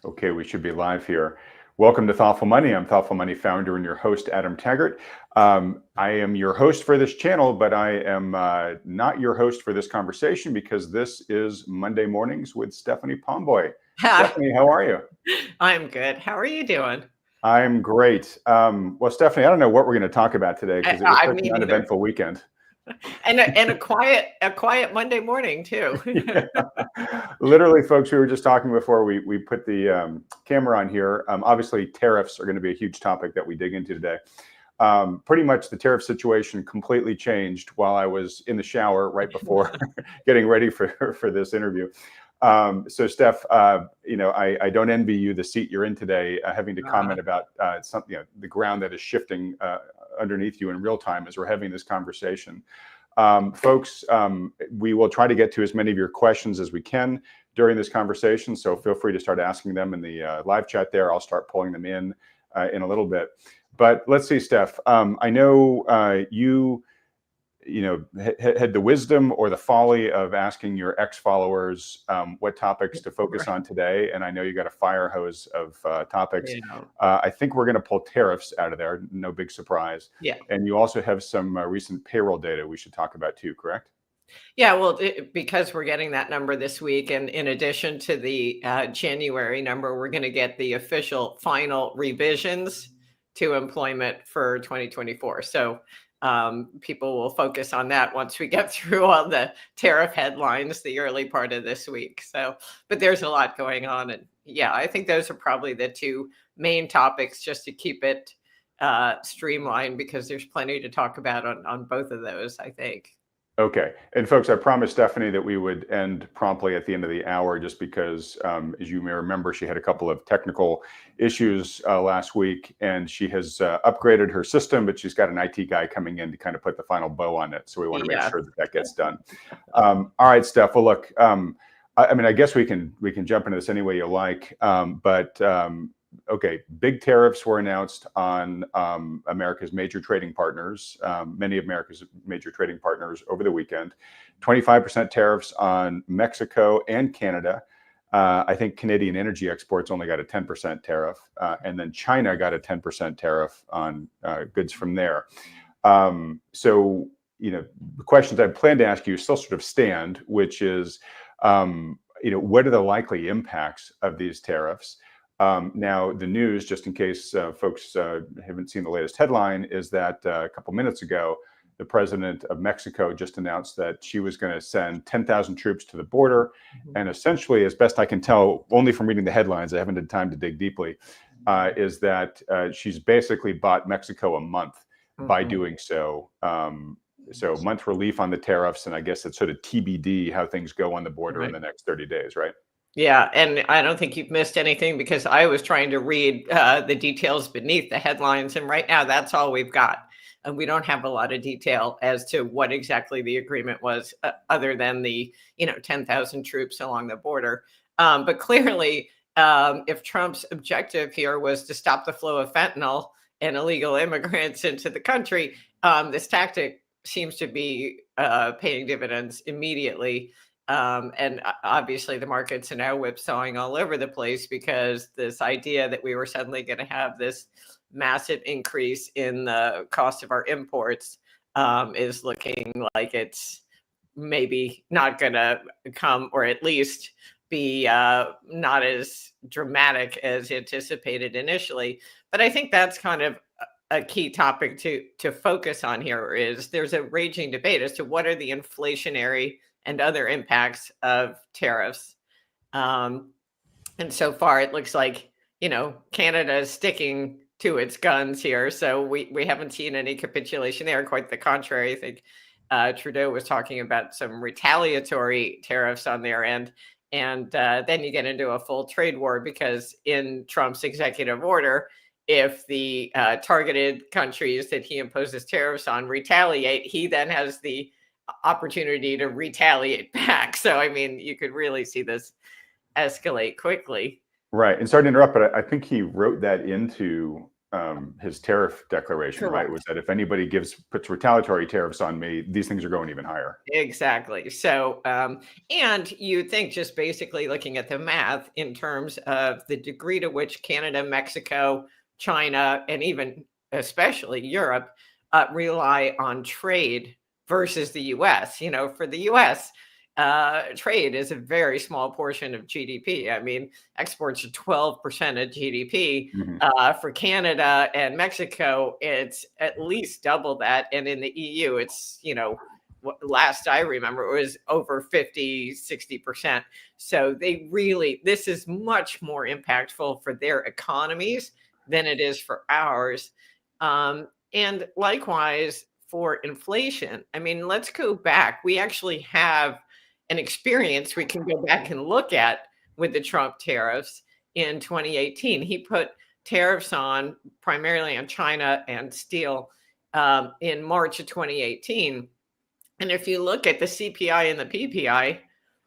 Okay, we should be live here. Welcome to Thoughtful Money. I'm Thoughtful Money founder and your host, Adam Taggart. I am your host for this channel, but I am not your host for this conversation because this is Monday Mornings with Stephanie Pomboy. Stephanie, how are you? I'm good. How are you doing? I'm great. Well, Stephanie, I don't know what we're going to talk about today because it was such an uneventful weekend. And a quiet Monday morning too. Yeah. Literally, folks, we were just talking before we put the camera on here. Obviously, tariffs are going to be a huge topic that we dig into today. Pretty much the tariff situation completely changed while I was in the shower right before getting ready for this interview. So Steph, I don't envy you the seat you're in today, having to comment about something, the ground that is shifting underneath you in real time as we're having this conversation. Folks, we will try to get to as many of your questions as we can during this conversation. So feel free to start asking them in the live chat there. I'll start pulling them in a little bit. But let's see, Steph, I know you had the wisdom or the folly of asking your ex-followers what topics to focus on today. And I know you got a fire hose of topics. Yeah. I think we're going to pull tariffs out of there. No big surprise. Yeah. And you also have some recent payroll data we should talk about too, correct? Yeah, well, because we're getting that number this week, and in addition to the January number, we're going to get the official final revisions to employment for 2024. So people will focus on that once we get through all the tariff headlines the early part of this week. So, but there's a lot going on. And yeah, I think those are probably the two main topics just to keep it streamlined, because there's plenty to talk about on both of those, I think. Okay. And folks, I promised Stephanie that we would end promptly at the end of the hour, just because, as you may remember, she had a couple of technical issues last week, and she has upgraded her system, but she's got an IT guy coming in to kind of put the final bow on it. So we want to make sure that gets done. All right, Steph. Well, look, I guess we can jump into this any way you like, okay, big tariffs were announced on America's major trading partners, many of America's major trading partners over the weekend. 25% tariffs on Mexico and Canada. I think Canadian energy exports only got a 10% tariff, and then China got a 10% tariff on goods from there. So, the questions I plan to ask you still sort of stand, which is, what are the likely impacts of these tariffs? Now, the news, just in case folks haven't seen the latest headline, is that a couple minutes ago, the president of Mexico just announced that she was going to send 10,000 troops to the border. And essentially, as best I can tell, only from reading the headlines, I haven't had time to dig deeply, is that she's basically bought Mexico a month by doing so. So month relief on the tariffs, and I guess it's sort of TBD how things go on the border in the next 30 days, right? Yeah, and I don't think you've missed anything, because I was trying to read the details beneath the headlines, and right now that's all we've got. And we don't have a lot of detail as to what exactly the agreement was, other than the 10,000 troops along the border. But clearly, if Trump's objective here was to stop the flow of fentanyl and illegal immigrants into the country, this tactic seems to be paying dividends immediately. And obviously the markets are now whipsawing all over the place, because this idea that we were suddenly going to have this massive increase in the cost of our imports is looking like it's maybe not going to come, or at least be not as dramatic as anticipated initially. But I think that's kind of a key topic to focus on here. Is there's a raging debate as to what are the inflationary and other impacts of tariffs. And so far, it looks like, Canada is sticking to its guns here. So we haven't seen any capitulation there. Quite the contrary. I think Trudeau was talking about some retaliatory tariffs on their end. And then you get into a full trade war, because in Trump's executive order, if the targeted countries that he imposes tariffs on retaliate, he then has the opportunity to retaliate back. So, I mean, you could really see this escalate quickly. Right. And sorry to interrupt, but I think he wrote that into his tariff declaration, right? Correct. Was that if anybody puts retaliatory tariffs on me, these things are going even higher. Exactly. So, and you think just basically looking at the math in terms of the degree to which Canada, Mexico, China, and even especially Europe rely on trade versus the US. For the US, trade is a very small portion of GDP. I mean, exports are 12% of GDP. Mhm. For Canada and Mexico, it's at least double that. And in the EU, it's, last I remember, it was over 50, 60%. So this is much more impactful for their economies than it is for ours. And likewise for inflation. I mean, let's go back. We actually have an experience we can go back and look at with the Trump tariffs in 2018. He put tariffs on primarily on China and steel in March of 2018. And if you look at the CPI and the PPI,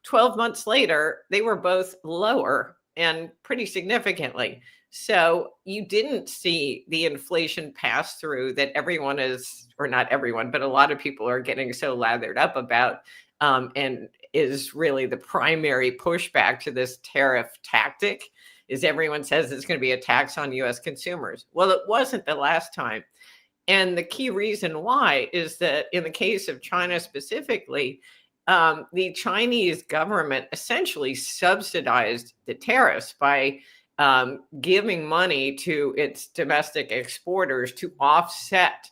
12 months later, they were both lower and pretty significantly. So you didn't see the inflation pass through that everyone is, or not everyone, but a lot of people are getting so lathered up about, and is really the primary pushback to this tariff tactic, is everyone says it's going to be a tax on US consumers. Well, it wasn't the last time. And the key reason why is that in the case of China specifically, the Chinese government essentially subsidized the tariffs by giving money to its domestic exporters to offset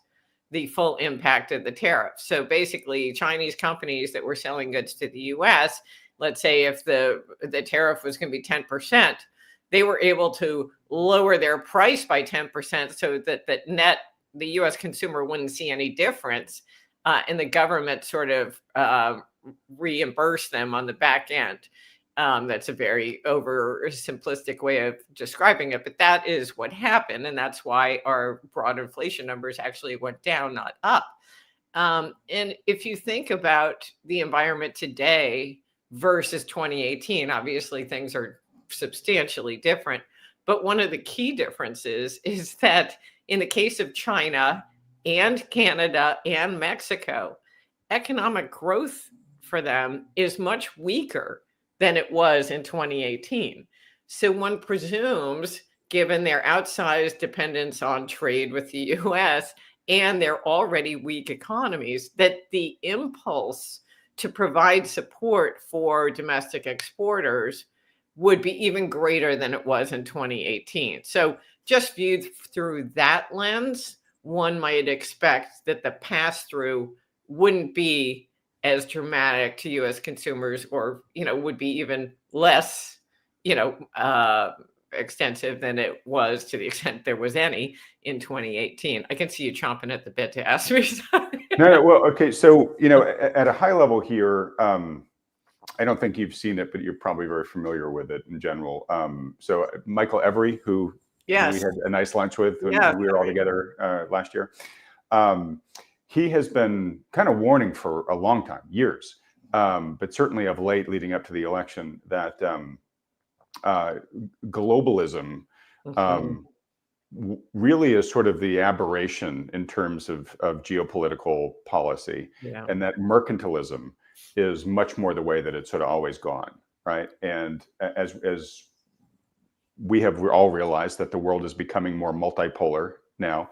the full impact of the tariff. So basically, Chinese companies that were selling goods to the US, let's say if the tariff was going to be 10%, they were able to lower their price by 10% so that the US consumer wouldn't see any difference, and the government sort of reimbursed them on the back end. That's a very oversimplistic way of describing it, but that is what happened. And that's why our broad inflation numbers actually went down, not up. And if you think about the environment today versus 2018, obviously things are substantially different. But one of the key differences is that in the case of China and Canada and Mexico, economic growth for them is much weaker than it was in 2018. So one presumes, given their outsized dependence on trade with the US and their already weak economies, that the impulse to provide support for domestic exporters would be even greater than it was in 2018. So just viewed through that lens, one might expect that the pass-through wouldn't be as dramatic to U.S. consumers, or would be even less, extensive than it was, to the extent there was any, in 2018. I can see you chomping at the bit to ask me something. No, well, okay. So, at a high level here, I don't think you've seen it, but you're probably very familiar with it in general. So Michael Every, who Yes. we had a nice lunch with when Yeah. we were all together last year, he has been kind of warning for a long time, years, but certainly of late, leading up to the election, that globalism really is sort of the aberration in terms of geopolitical policy, Yeah. and that mercantilism is much more the way that it's sort of always gone, right? And as we have all realized that the world is becoming more multipolar now,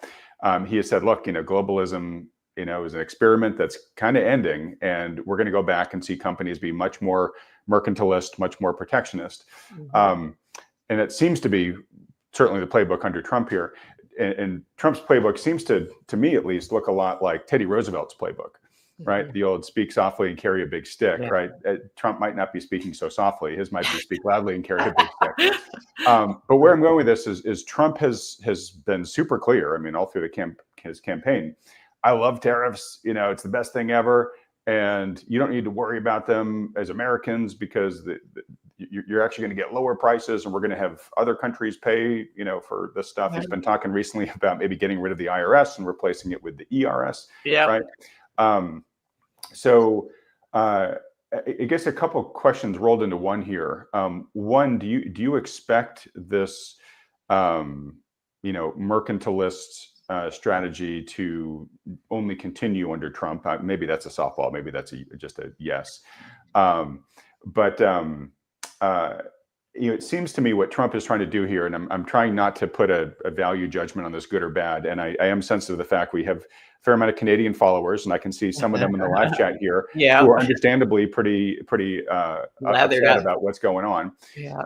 he has said, look, globalism, is an experiment that's kind of ending, and we're going to go back and see companies be much more mercantilist, much more protectionist. And it seems to be certainly the playbook under Trump here. And Trump's playbook seems to me at least, look a lot like Teddy Roosevelt's playbook, right? The old speak softly and carry a big stick, Yeah. right? Trump might not be speaking so softly. His might be speak loudly and carry a big stick. But where I'm going with this is Trump has been super clear. I mean, all through his campaign, I love tariffs. It's the best thing ever. And you don't need to worry about them as Americans, because you're actually going to get lower prices, and we're going to have other countries pay, for this stuff. He's been talking recently about maybe getting rid of the IRS and replacing it with the ERS. Yeah. Right. So I guess a couple of questions rolled into one here. One, do you expect this mercantilist strategy to only continue under Trump. Maybe that's a softball. Maybe that's just a yes. But it seems to me what Trump is trying to do here, and I'm trying not to put a value judgment on this, good or bad. And I am sensitive to the fact we have a fair amount of Canadian followers, and I can see some of them in the live chat here Yeah. who are understandably pretty Lathered upset up. about what's going on. Yeah.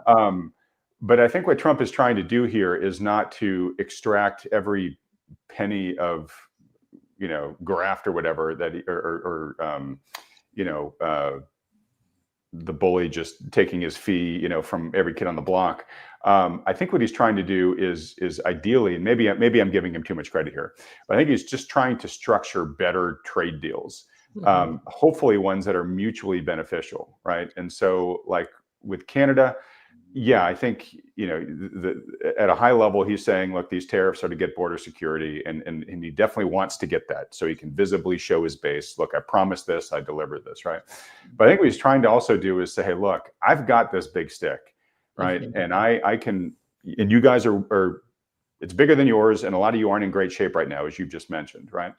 But I think what Trump is trying to do here is not to extract every penny of, graft or whatever that, the bully just taking his fee, from every kid on the block. I think what he's trying to do is ideally, and maybe I'm giving him too much credit here, but I think he's just trying to structure better trade deals, hopefully ones that are mutually beneficial, right? And so, like with Canada, yeah, I think, at a high level, he's saying, look, these tariffs are to get border security, and he definitely wants to get that so he can visibly show his base. Look, I promised this, I delivered this, right? But I think what he's trying to also do is say, hey, look, I've got this big stick, right? And I can, and you guys are, it's bigger than yours, and a lot of you aren't in great shape right now, as you've just mentioned, right?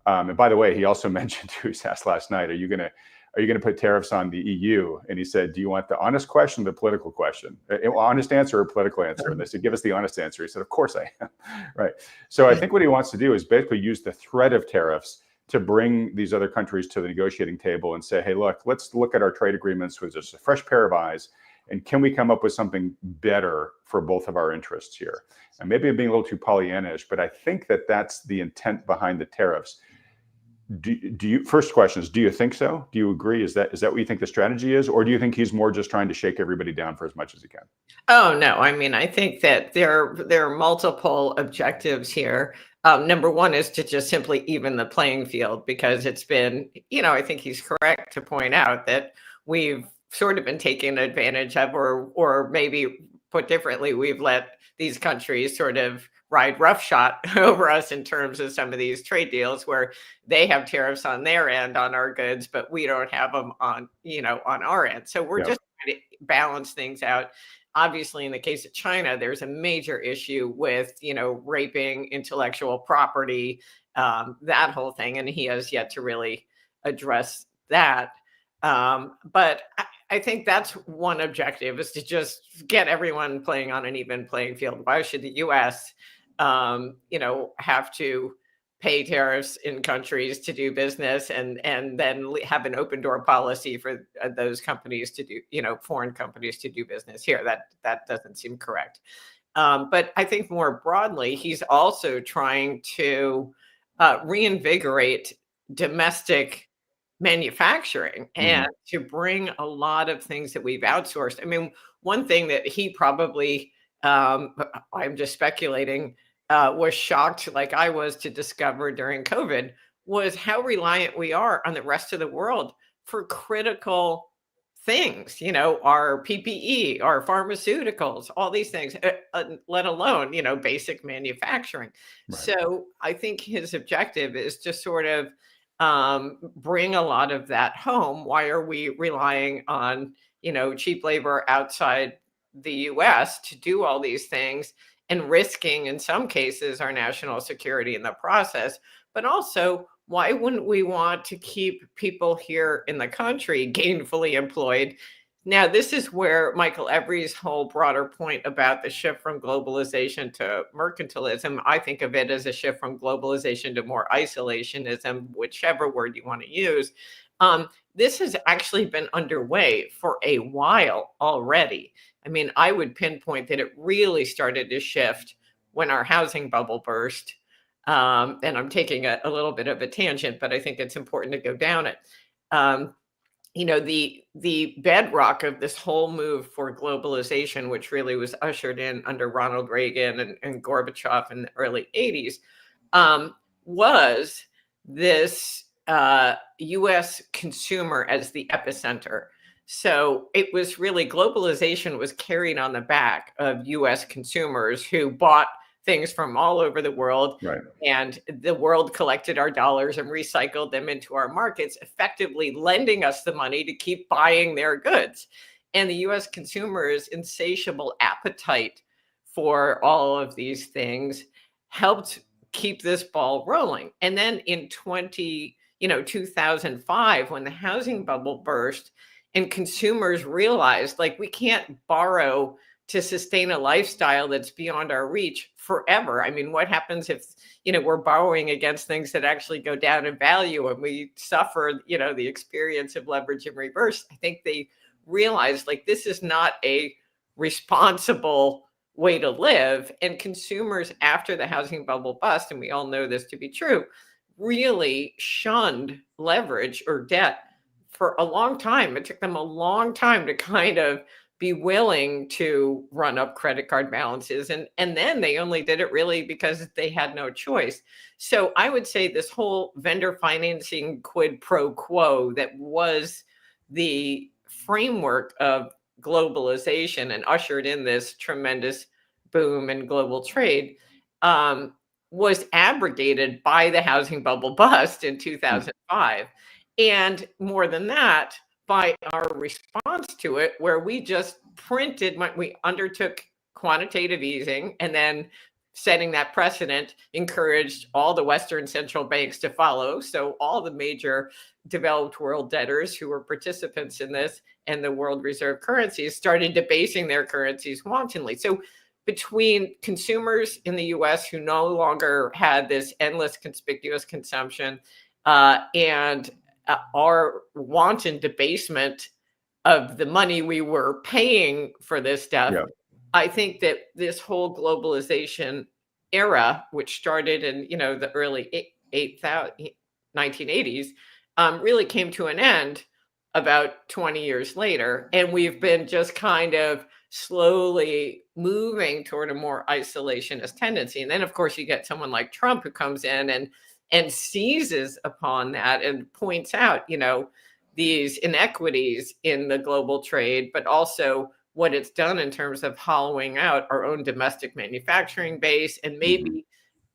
And by the way, he also mentioned, he was asked last night, are you going to put tariffs on the EU? And he said, do you want the honest question or the political question? Honest answer or political answer? And they said, give us the honest answer. He said, of course I am. Right. So I think what he wants to do is basically use the threat of tariffs to bring these other countries to the negotiating table and say, hey, look, let's look at our trade agreements with just a fresh pair of eyes. And can we come up with something better for both of our interests here? And maybe I'm being a little too Pollyannish, but I think that that's the intent behind the tariffs. Do you, first question is, do you think so? Do you agree? Is that what you think the strategy is? Or do you think he's more just trying to shake everybody down for as much as he can? Oh, no. I mean, I think that there are multiple objectives here. Number one is to just simply even the playing field, because it's been, I think he's correct to point out that we've sort of been taken advantage of, or maybe put differently, we've let these countries sort of ride roughshod over us in terms of some of these trade deals where they have tariffs on their end on our goods, but we don't have them on our end. So we're just trying to balance things out. Obviously, in the case of China, there's a major issue with, raping intellectual property, that whole thing. And he has yet to really address that. But I think that's one objective, is to just get everyone playing on an even playing field. Why should the U.S., have to pay tariffs in countries to do business, and then have an open door policy for those companies to do, foreign companies to do business here? That doesn't seem correct. But I think more broadly, he's also trying to reinvigorate domestic manufacturing and to bring a lot of things that we've outsourced. I mean, one thing that he probably, I'm just speculating, was shocked, like I was, to discover during COVID, was how reliant we are on the rest of the world for critical things, our PPE, our pharmaceuticals, all these things, let alone, basic manufacturing. Right. So I think his objective is to sort of bring a lot of that home. Why are we relying on, cheap labor outside the US to do all these things, and risking, in some cases, our national security in the process? But also, why wouldn't we want to keep people here in the country gainfully employed? Now, this is where Michael Every's whole broader point about the shift from globalization to mercantilism, I think of it as a shift from globalization to more isolationism, whichever word you want to use. This has actually been underway for a while already. I mean, I would pinpoint that it really started to shift when our housing bubble burst. And I'm taking a little bit of a tangent, but I think it's important to go down it. The bedrock of this whole move for globalization, which really was ushered in under Ronald Reagan and Gorbachev in the early 80s, was this U.S. consumer as the epicenter. So it was really, globalization was carried on the back of U.S. consumers who bought things from all over the world. Right. And the world collected our dollars and recycled them into our markets, effectively lending us the money to keep buying their goods. And the U.S. consumer's insatiable appetite for all of these things helped keep this ball rolling. And then in 2005, when the housing bubble burst and consumers realized, like, we can't borrow to sustain a lifestyle that's beyond our reach forever. I mean, what happens if, we're borrowing against things that actually go down in value and we suffer, the experience of leverage in reverse? I think they realized, like, this is not a responsible way to live. And consumers, after the housing bubble bust, and we all know this to be true, really shunned leverage or debt for a long time. It took them a long time to kind of be willing to run up credit card balances. And then they only did it really because they had no choice. So I would say this whole vendor financing quid pro quo that was the framework of globalization and ushered in this tremendous boom in global trade was abrogated by the housing bubble bust in 2005. And more than that, by our response to it, where we just we undertook quantitative easing, and then setting that precedent encouraged all the Western central banks to follow. So all the major developed world debtors who were participants in this and the world reserve currencies started debasing their currencies wantonly. So between consumers in the US who no longer had this endless conspicuous consumption and our wanton debasement of the money we were paying for this stuff, Yeah. I think that this whole globalization era, which started in the early 1980s, really came to an end about 20 years later. And we've been just kind of slowly moving toward a more isolationist tendency. And then, of course, you get someone like Trump who comes in and seizes upon that and points out, these inequities in the global trade, but also what it's done in terms of hollowing out our own domestic manufacturing base, and maybe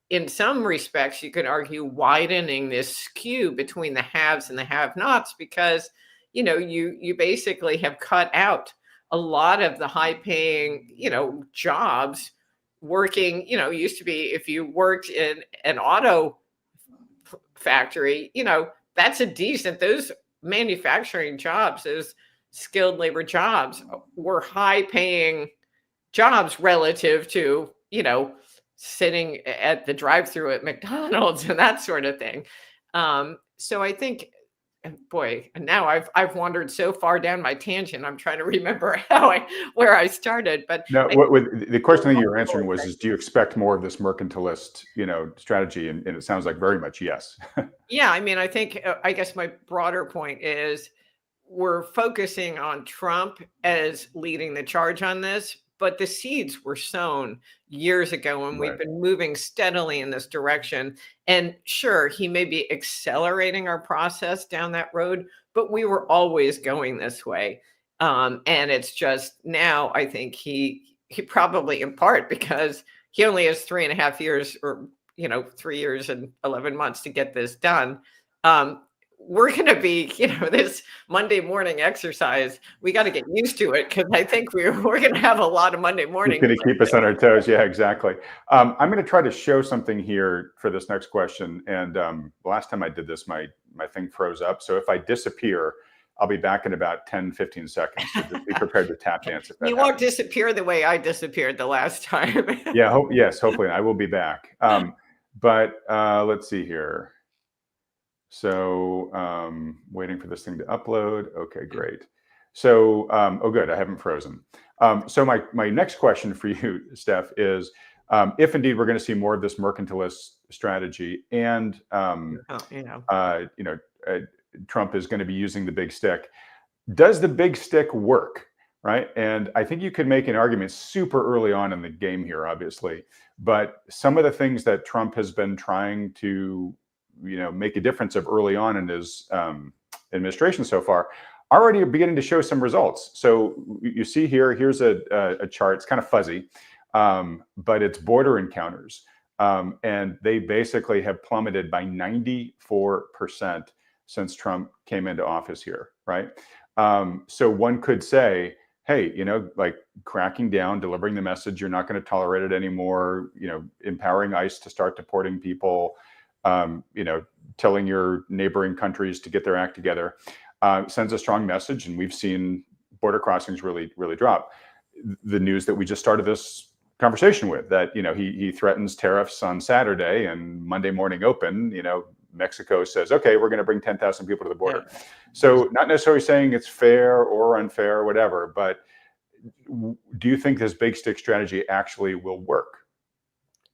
in some respects you could argue widening this skew between the haves and the have-nots, because you basically have cut out a lot of the high-paying jobs working. Used to be, if you worked in an auto factory, that's a decent, those manufacturing jobs, those skilled labor jobs were high paying jobs relative to, sitting at the drive-through at McDonald's and that sort of thing. So I think, boy, now I've wandered so far down my tangent. I'm trying to remember where I started. But no, the question that you were answering was, do you expect more of this mercantilist, strategy? And it sounds like very much yes. Yeah, I mean, I think, I guess my broader point is we're focusing on Trump as leading the charge on this, but the seeds were sown years ago, and we've been moving steadily in this direction. And sure, he may be accelerating our process down that road, but we were always going this way. And it's just now, I think he probably, in part because he only has 3.5 years, or 3 years and 11 months to get this done. We're going to be, this Monday morning exercise, we got to get used to it, because I think we're going to have a lot of Monday morning. It's going to keep us on our toes. Yeah, exactly. I'm going to try to show something here for this next question. And last time I did this, my thing froze up. So if I disappear, I'll be back in about 10, 15 seconds. So just be prepared to tap dance. If that you won't disappear the way I disappeared the last time. Yeah. Yes, hopefully I will be back. But let's see here. So waiting for this thing to upload. Okay, great. So, oh, good. I haven't frozen. So my next question for you, Steph, is if indeed we're going to see more of this mercantilist strategy, and Trump is going to be using the big stick, does the big stick work? Right. And I think you could make an argument super early on in the game here, obviously, but some of the things that Trump has been trying to make a difference of early on in his administration so far already are beginning to show some results. So you see here's a chart. It's kind of fuzzy, but it's border encounters. And they basically have plummeted by 94% since Trump came into office here, right? So one could say, hey, like cracking down, delivering the message, you're not going to tolerate it anymore, empowering ICE to start deporting people, telling your neighboring countries to get their act together, sends a strong message. And we've seen border crossings really, really drop. The news that we just started this conversation with, that, he threatens tariffs on Saturday, and Monday morning open, Mexico says, okay, we're going to bring 10,000 people to the border. Yeah. So not necessarily saying it's fair or unfair or whatever, but do you think this big stick strategy actually will work?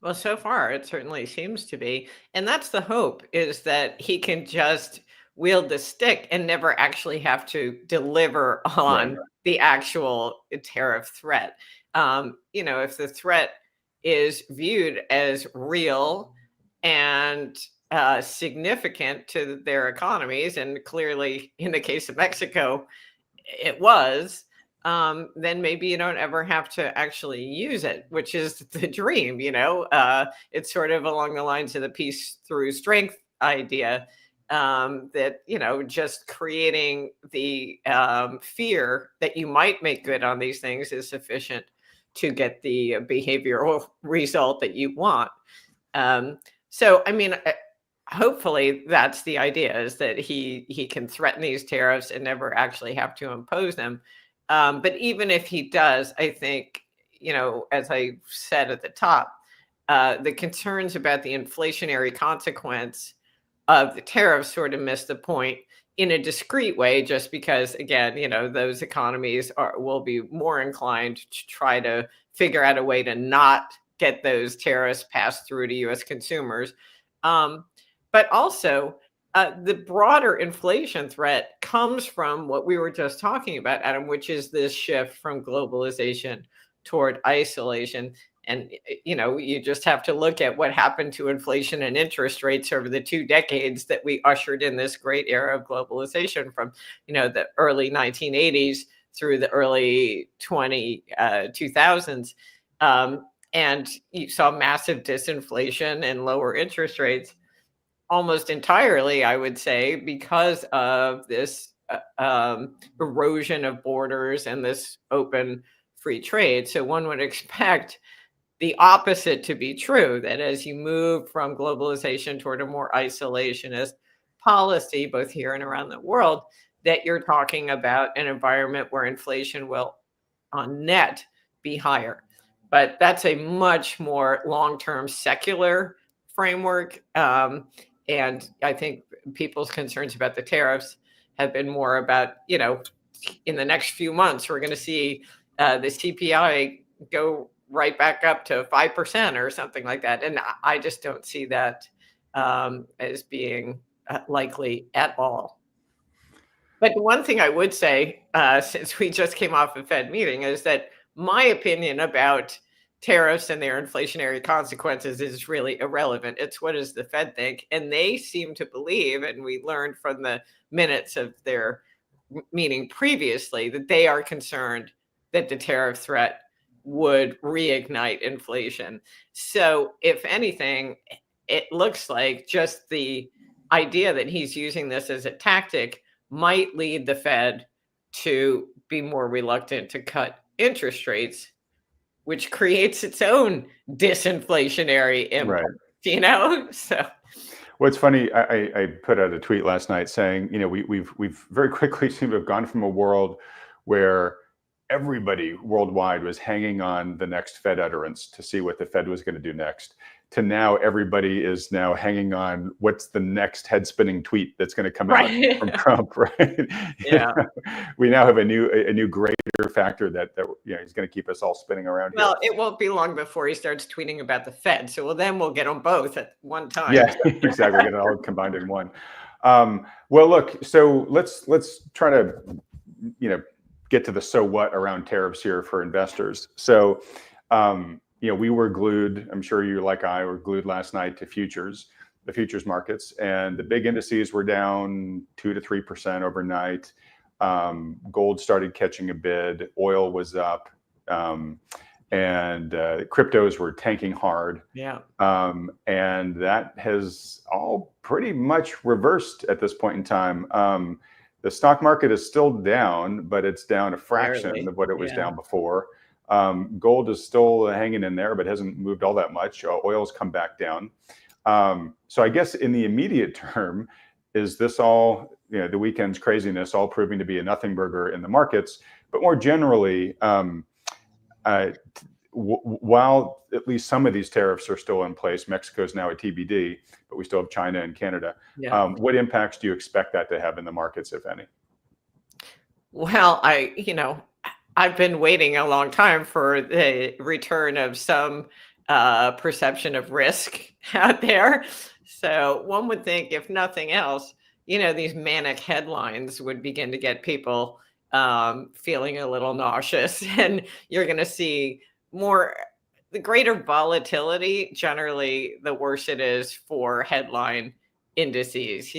Well, so far it certainly seems to be. And that's the hope, is that he can just wield the stick and never actually have to deliver Right. on the actual tariff threat. If the threat is viewed as real and significant to their economies, and clearly in the case of Mexico, it was, then maybe you don't ever have to actually use it, which is the dream. It's sort of along the lines of the peace through strength idea, that, just creating the fear that you might make good on these things is sufficient to get the behavioral result that you want. So, I mean, hopefully that's the idea, is that he can threaten these tariffs and never actually have to impose them. But even if he does, I think, as I said at the top, the concerns about the inflationary consequence of the tariffs sort of miss the point in a discrete way, just because, again, those economies will be more inclined to try to figure out a way to not get those tariffs passed through to U.S. consumers. But also, the broader inflation threat comes from what we were just talking about, Adam, which is this shift from globalization toward isolation. And, you just have to look at what happened to inflation and interest rates over the 2 decades that we ushered in this great era of globalization, from, the early 1980s through the early 2000s. And you saw massive disinflation and lower interest rates, almost entirely, I would say, because of this erosion of borders and this open free trade. So one would expect the opposite to be true, that as you move from globalization toward a more isolationist policy, both here and around the world, that you're talking about an environment where inflation will, on net, be higher. But that's a much more long-term secular framework. And I think people's concerns about the tariffs have been more about, in the next few months, we're going to see the CPI go right back up to 5% or something like that. And I just don't see that as being likely at all. But one thing I would say, since we just came off a Fed meeting, is that my opinion about tariffs and their inflationary consequences is really irrelevant. It's what does the Fed think? And they seem to believe, and we learned from the minutes of their meeting previously, that they are concerned that the tariff threat would reignite inflation. So if anything, it looks like just the idea that he's using this as a tactic might lead the Fed to be more reluctant to cut interest rates, which creates its own disinflationary impact, Right. So, Well, it's funny. I put out a tweet last night saying, we've very quickly seemed to have gone from a world where everybody worldwide was hanging on the next Fed utterance to see what the Fed was going to do next, to now everybody is now hanging on what's the next head spinning tweet that's going to come out from Trump, right? Yeah. We now have a new greater factor that is going to keep us all spinning around. Well, it won't be long before he starts tweeting about the Fed. So then we'll get them both at one time. Yeah, exactly. Get it all combined in one. Well, look, so let's try to, get to the so what around tariffs here for investors. So, we were glued, I'm sure you, like I, were glued last night to the futures markets, and the big indices were down 2 to 3% overnight. Gold started catching a bid, oil was up, and cryptos were tanking hard. Yeah. And that has all pretty much reversed at this point in time. The stock market is still down, but it's down a fraction Barely. of what it was Yeah. down before. Gold is still hanging in there, but hasn't moved all that much. Oil's come back down. So I guess in the immediate term, is this all, the weekend's craziness all proving to be a nothing burger in the markets? But more generally, while at least some of these tariffs are still in place, Mexico's now a TBD, but we still have China and Canada. Yeah. What impacts do you expect that to have in the markets, if any? Well, I've been waiting a long time for the return of some perception of risk out there. So one would think, if nothing else, these manic headlines would begin to get people feeling a little nauseous, and you're going to see the greater volatility. Generally, the worse it is for headline indices.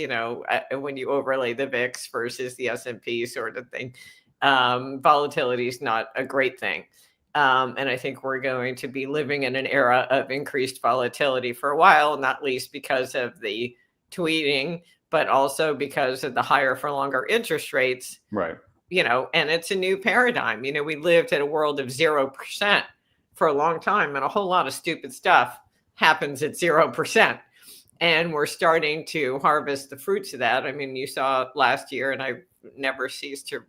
When you overlay the VIX versus the S&P sort of thing. Volatility is not a great thing. And I think we're going to be living in an era of increased volatility for a while, not least because of the tweeting, but also because of the higher for longer interest rates. Right. And it's a new paradigm. We lived in a world of 0% for a long time, and a whole lot of stupid stuff happens at 0%. And we're starting to harvest the fruits of that. I mean, you saw last year, and I never cease to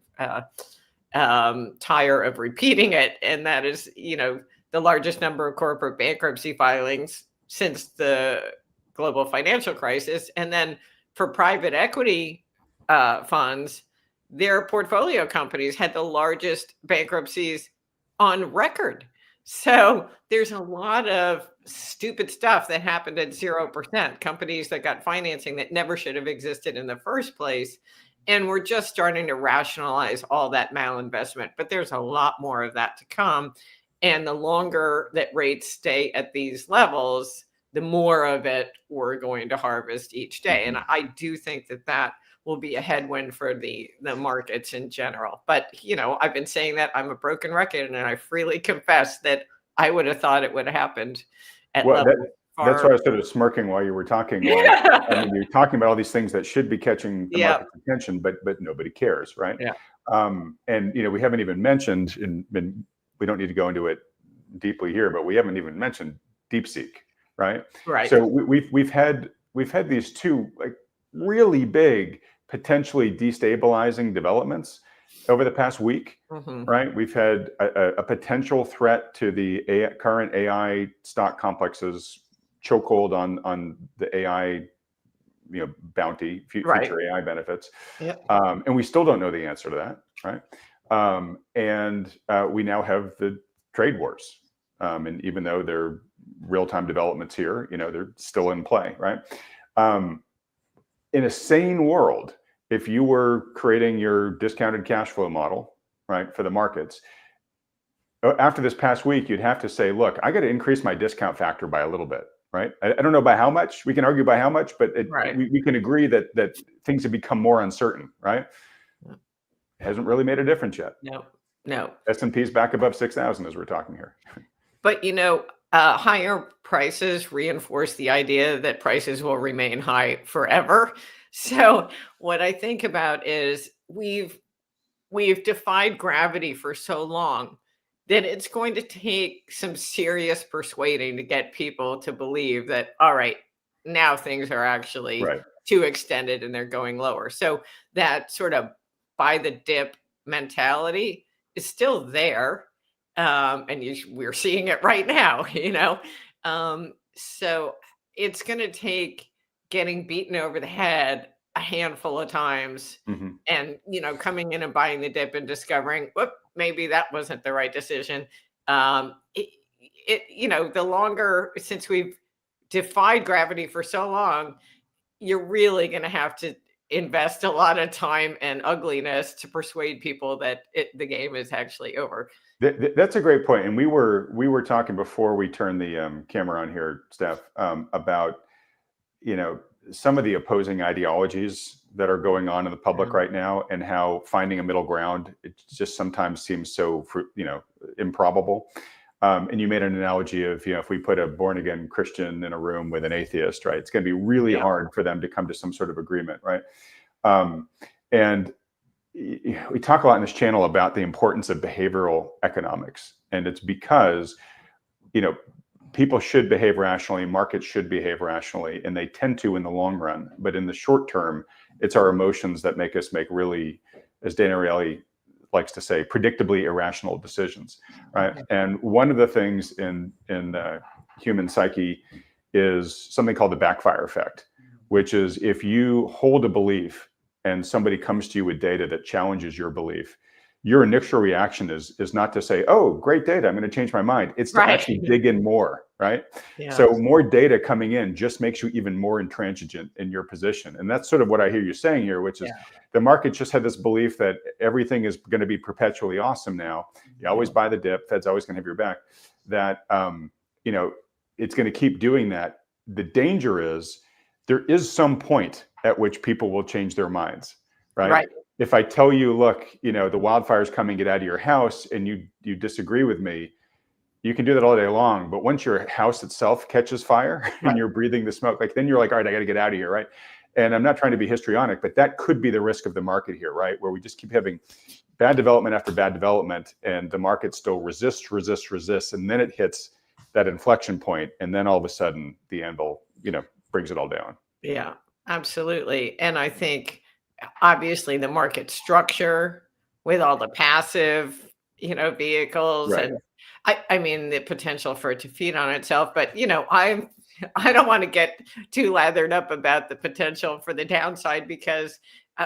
tire of repeating it. And that is, the largest number of corporate bankruptcy filings since the global financial crisis. And then for private equity funds, their portfolio companies had the largest bankruptcies on record. So there's a lot of stupid stuff that happened at 0%, companies that got financing that never should have existed in the first place. And we're just starting to rationalize all that malinvestment. But there's a lot more of that to come. And the longer that rates stay at these levels, the more of it we're going to harvest each day. And I do think that will be a headwind for the markets in general. But, I've been saying that I'm a broken record, and I freely confess that I would have thought it would have happened at levels that's why I was sort of smirking while you were talking. You're talking about all these things that should be catching the market's attention, but nobody cares, right? Yeah. And we haven't even mentioned, and we don't need to go into it deeply here, but we haven't even mentioned DeepSeek, right? Right. So we've had these two really big, potentially destabilizing developments over the past week, right? We've had a potential threat to the current AI stock complexes chokehold on the AI, bounty, future AI benefits. Yep. And we still don't know the answer to that, right? And we now have the trade wars. And even though they're real-time developments here, they're still in play, right? In a sane world, if you were creating your discounted cash flow model, right, for the markets, after this past week, you'd have to say, look, I got to increase my discount factor by a little bit, right? I don't know by how much. We can argue by how much, but we can agree that things have become more uncertain, right? It hasn't really made a difference yet. No. S&P's back above 6,000 as we're talking here. But, higher prices reinforce the idea that prices will remain high forever. So what I think about is we've defied gravity for so long that it's going to take some serious persuading to get people to believe that, all right, now things are actually too extended and they're going lower. So that sort of buy the dip mentality is still there. And we're seeing it right now, so it's going to take getting beaten over the head a handful of times and, coming in and buying the dip and discovering, whoop, maybe that wasn't the right decision. The longer, since we've defied gravity for so long, you're really going to have to invest a lot of time and ugliness to persuade people that the game is actually over. That's a great point. And we were talking before we turned the camera on here, Steph, about, some of the opposing ideologies that are going on in the public right now, and how finding a middle ground, it just sometimes seems so, improbable. And you made an analogy of, if we put a born again Christian in a room with an atheist, right, it's going to be really hard for them to come to some sort of agreement, right? And we talk a lot in this channel about the importance of behavioral economics, and it's because, people should behave rationally, markets should behave rationally, and they tend to in the long run. But in the short term, it's our emotions that make us make really, as Dana Reilly likes to say, predictably irrational decisions, right? And one of the things in human psyche is something called the backfire effect, which is if you hold a belief and somebody comes to you with data that challenges your belief, your initial reaction is not to say, oh, great data, I'm going to change my mind. It's to actually dig in more, right? Yeah. So more data coming in just makes you even more intransigent in your position. And that's sort of what I hear you saying here, which is the market just had this belief that everything is going to be perpetually awesome now. You always buy the dip, Fed's always going to have your back, that, it's going to keep doing that. The danger is there is some point at which people will change their minds, right? If I tell you, look, the wildfire's coming, get out of your house, and you disagree with me, you can do that all day long. But once your house itself catches fire and you're breathing the smoke, then you're like, all right, I got to get out of here, right? And I'm not trying to be histrionic, but that could be the risk of the market here, right? Where we just keep having bad development after bad development, and the market still resists, and then it hits that inflection point, and then all of a sudden the anvil, brings it all down. Yeah, absolutely. And I think obviously the market structure with all the passive, vehicles, and I mean the potential for it to feed on itself. But I don't want to get too lathered up about the potential for the downside, because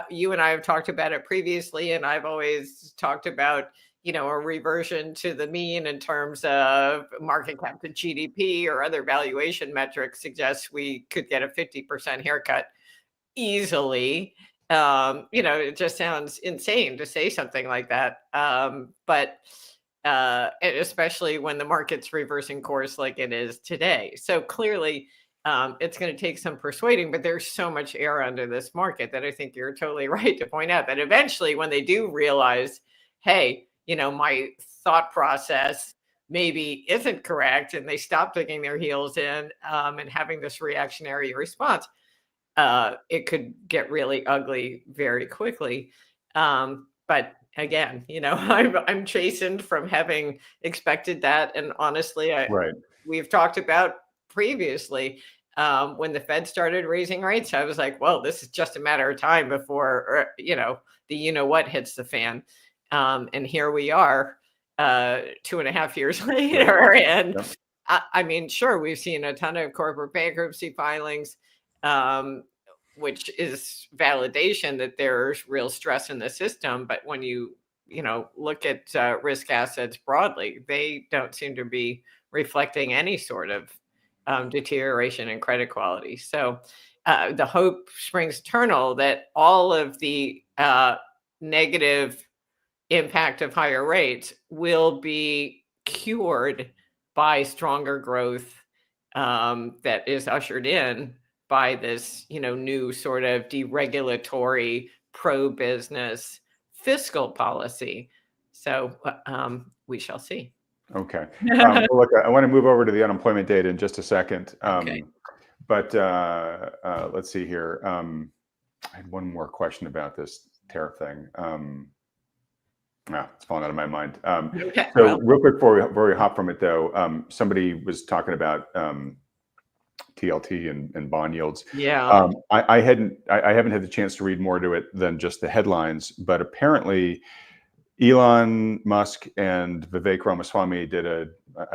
you and I have talked about it previously, and I've always talked about a reversion to the mean in terms of market cap to GDP or other valuation metrics suggests we could get a 50% haircut easily. It just sounds insane to say something like that. But especially when the market's reversing course like it is today. So clearly, it's going to take some persuading, but there's so much air under this market that I think you're totally right to point out that eventually when they do realize, hey, my thought process maybe isn't correct, and they stop digging their heels in and having this reactionary response, it could get really ugly very quickly. But again, I'm chastened from having expected that. And honestly, we've talked about previously, when the Fed started raising rates, I was like, well, this is just a matter of time before, the what hits the fan. And here we are 2.5 years later. And I mean, sure, we've seen a ton of corporate bankruptcy filings, which is validation that there's real stress in the system. But when you look at risk assets broadly, they don't seem to be reflecting any sort of deterioration in credit quality. So the hope springs eternal that all of the negative impact of higher rates will be cured by stronger growth that is ushered in by this, new sort of deregulatory, pro-business fiscal policy. So we shall see. Okay. Well, look, I want to move over to the unemployment data in just a second. But let's see here. I had one more question about this tariff thing. It's falling out of my mind. Real quick before we hop from it, though, somebody was talking about TLT and bond yields. Yeah. I haven't had the chance to read more to it than just the headlines, but apparently Elon Musk and Vivek Ramaswamy did an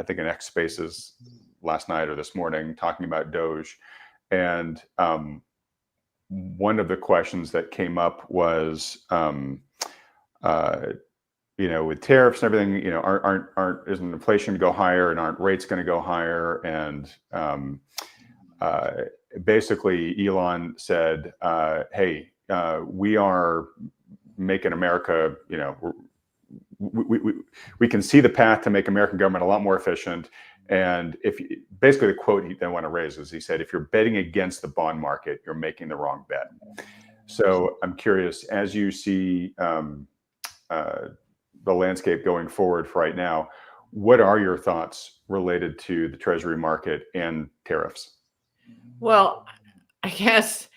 X Spaces last night or this morning talking about Doge. And one of the questions that came up was, with tariffs and everything, isn't inflation going to go higher, and aren't rates going to go higher? And basically Elon said, hey, we are making America, we can see the path to make American government a lot more efficient. And basically the quote he then want to raise is, he said, if you're betting against the bond market, you're making the wrong bet. So I'm curious, as you see the landscape going forward for right now, what are your thoughts related to the Treasury market and tariffs? Well, I guess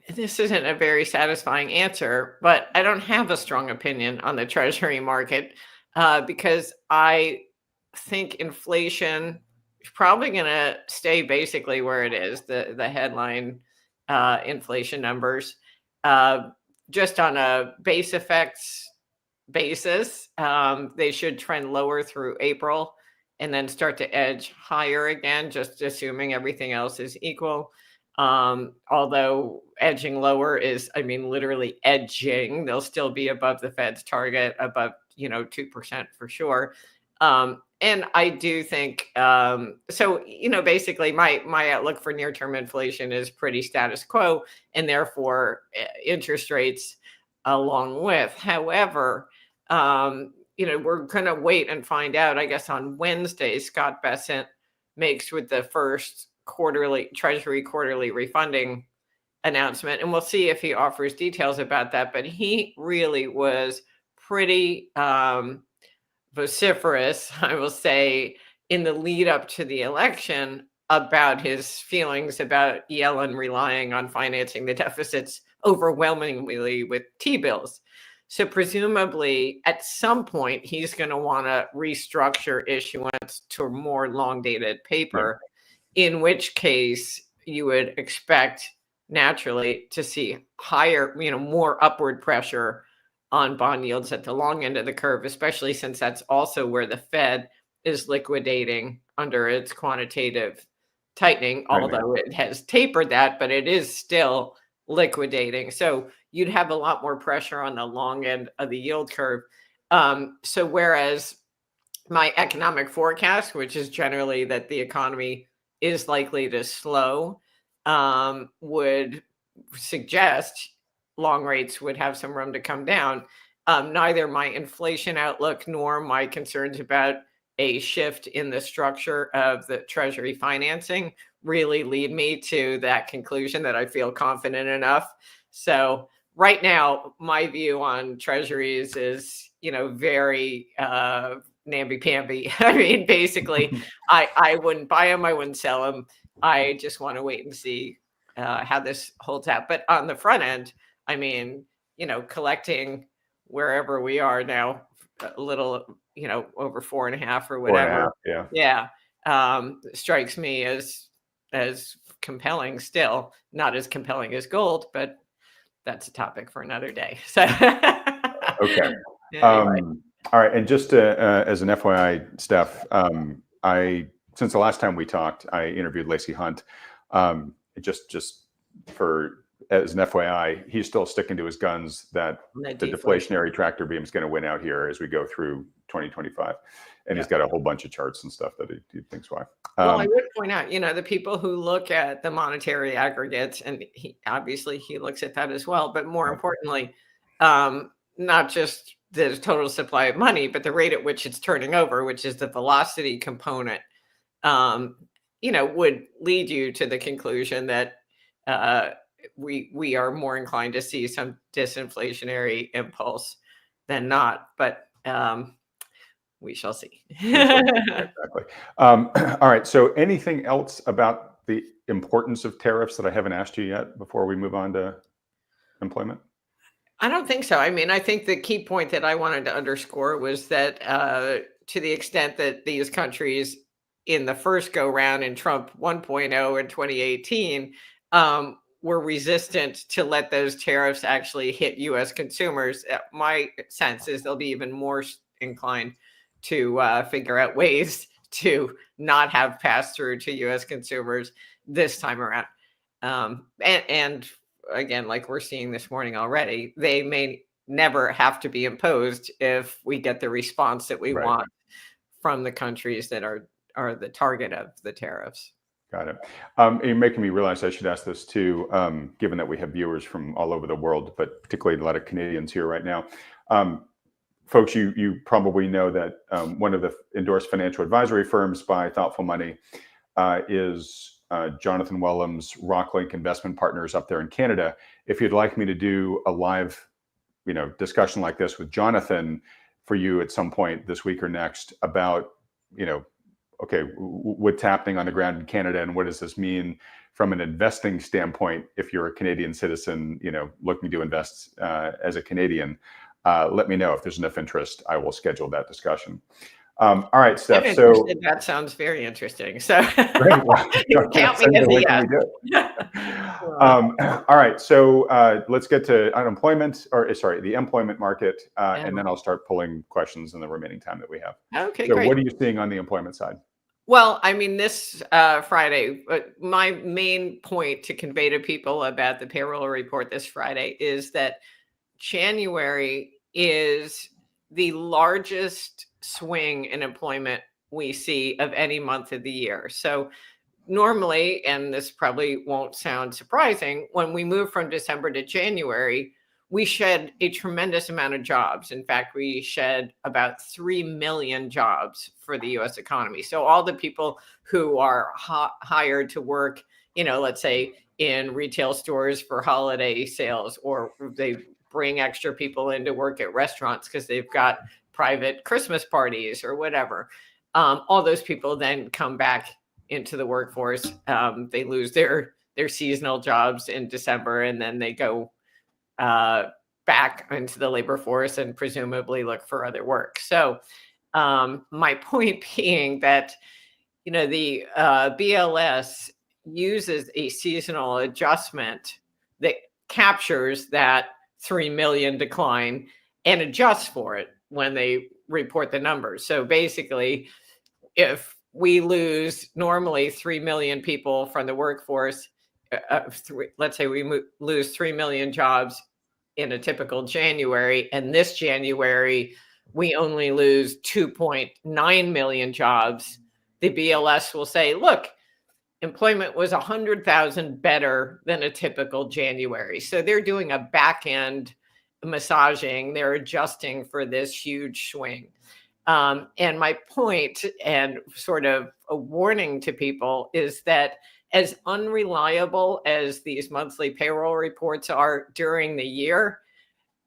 This isn't a very satisfying answer, but I don't have a strong opinion on the Treasury market because I think inflation is probably going to stay basically where it is, the headline inflation numbers. Uh, just on a base effects basis, they should trend lower through April and then start to edge higher again, just assuming everything else is equal. Although edging lower is, I mean, literally edging, they'll still be above the Fed's target, above, 2% for sure. And I do think, so, basically my outlook for near-term inflation is pretty status quo, and therefore interest rates along with. However, we're going to wait and find out. I guess on Wednesday, Scott Bessent makes with the first Treasury quarterly refunding announcement, and we'll see if he offers details about that. But he really was pretty vociferous, I will say, in the lead up to the election about his feelings about Yellen relying on financing the deficits overwhelmingly with T-bills. So presumably at some point, he's going to want to restructure issuance to more long-dated paper, in which case you would expect naturally to see higher, more upward pressure on bond yields at the long end of the curve, especially since that's also where the Fed is liquidating under its quantitative tightening, although it has tapered that, but it is still liquidating. So you'd have a lot more pressure on the long end of the yield curve. So whereas my economic forecast, which is generally that the economy is likely to slow, would suggest long rates would have some room to come down. Neither my inflation outlook nor my concerns about a shift in the structure of the Treasury financing really lead me to that conclusion that I feel confident enough. So right now, my view on Treasuries is, very namby-pamby. I mean, basically, I wouldn't buy them. I wouldn't sell them. I just want to wait and see how this holds out. But on the front end, I mean, collecting wherever we are now, a little, over 4.5 or whatever. 4.5, yeah. Strikes me as compelling still, not as compelling as gold, but that's a topic for another day. So, okay. Anyway. All right. And just as an FYI, Steph, since the last time we talked, I interviewed Lacey Hunt. Just as an FYI, he's still sticking to his guns that the deflationary tractor beam is going to win out here as we go through 2025. And he's got a whole bunch of charts and stuff that he thinks why. Well, I would point out, the people who look at the monetary aggregates, and he looks at that as well, but more importantly, not just the total supply of money, but the rate at which it's turning over, which is the velocity component, would lead you to the conclusion that we are more inclined to see some disinflationary impulse than not. But we shall see. Exactly. All right. So anything else about the importance of tariffs that I haven't asked you yet before we move on to employment? I don't think so. I mean, I think the key point that I wanted to underscore was that to the extent that these countries in the first go round in Trump 1.0 in 2018 were resistant to let those tariffs actually hit U.S. consumers, my sense is they'll be even more inclined to figure out ways to not have passed through to U.S. consumers this time around. And again, like we're seeing this morning already, they may never have to be imposed if we get the response that we want from the countries that are the target of the tariffs. Got it. You're making me realize I should ask this too, given that we have viewers from all over the world, but particularly a lot of Canadians here right now. Folks, you probably know that one of the endorsed financial advisory firms by Thoughtful Money is Jonathan Wellham's Rocklink Investment Partners up there in Canada. If you'd like me to do a live, discussion like this with Jonathan for you at some point this week or next about, okay, what's happening on the ground in Canada, and what does this mean from an investing standpoint if you're a Canadian citizen, looking to invest as a Canadian. Let me know if there's enough interest. I will schedule that discussion. All right, Steph. I'm so interested. That sounds very interesting. So great. Well, count me as a yes. All right, so let's get to unemployment, the employment market, and then I'll start pulling questions in the remaining time that we have. Okay, so great. What are you seeing on the employment side? Well, I mean, this Friday, my main point to convey to people about the payroll report this Friday is that January is the largest swing in employment we see of any month of the year. So normally, and this probably won't sound surprising, when we move from December to January, we shed a tremendous amount of jobs. In fact, we shed about 3 million jobs for the US economy. So all the people who are hired to work, let's say in retail stores for holiday sales, or they bring extra people in to work at restaurants because they've got private Christmas parties or whatever. All those people then come back into the workforce. They lose their seasonal jobs in December, and then they go back into the labor force and presumably look for other work. So my point being that, the BLS uses a seasonal adjustment that captures that 3 million decline and adjusts for it when they report the numbers. So basically, if we lose normally 3 million people from the workforce, let's say we lose 3 million jobs in a typical January, and this January we only lose 2.9 million jobs, the BLS will say, look, employment was 100,000 better than a typical January. So they're doing a back end massaging, they're adjusting for this huge swing. And my point, and sort of a warning to people, is that as unreliable as these monthly payroll reports are during the year,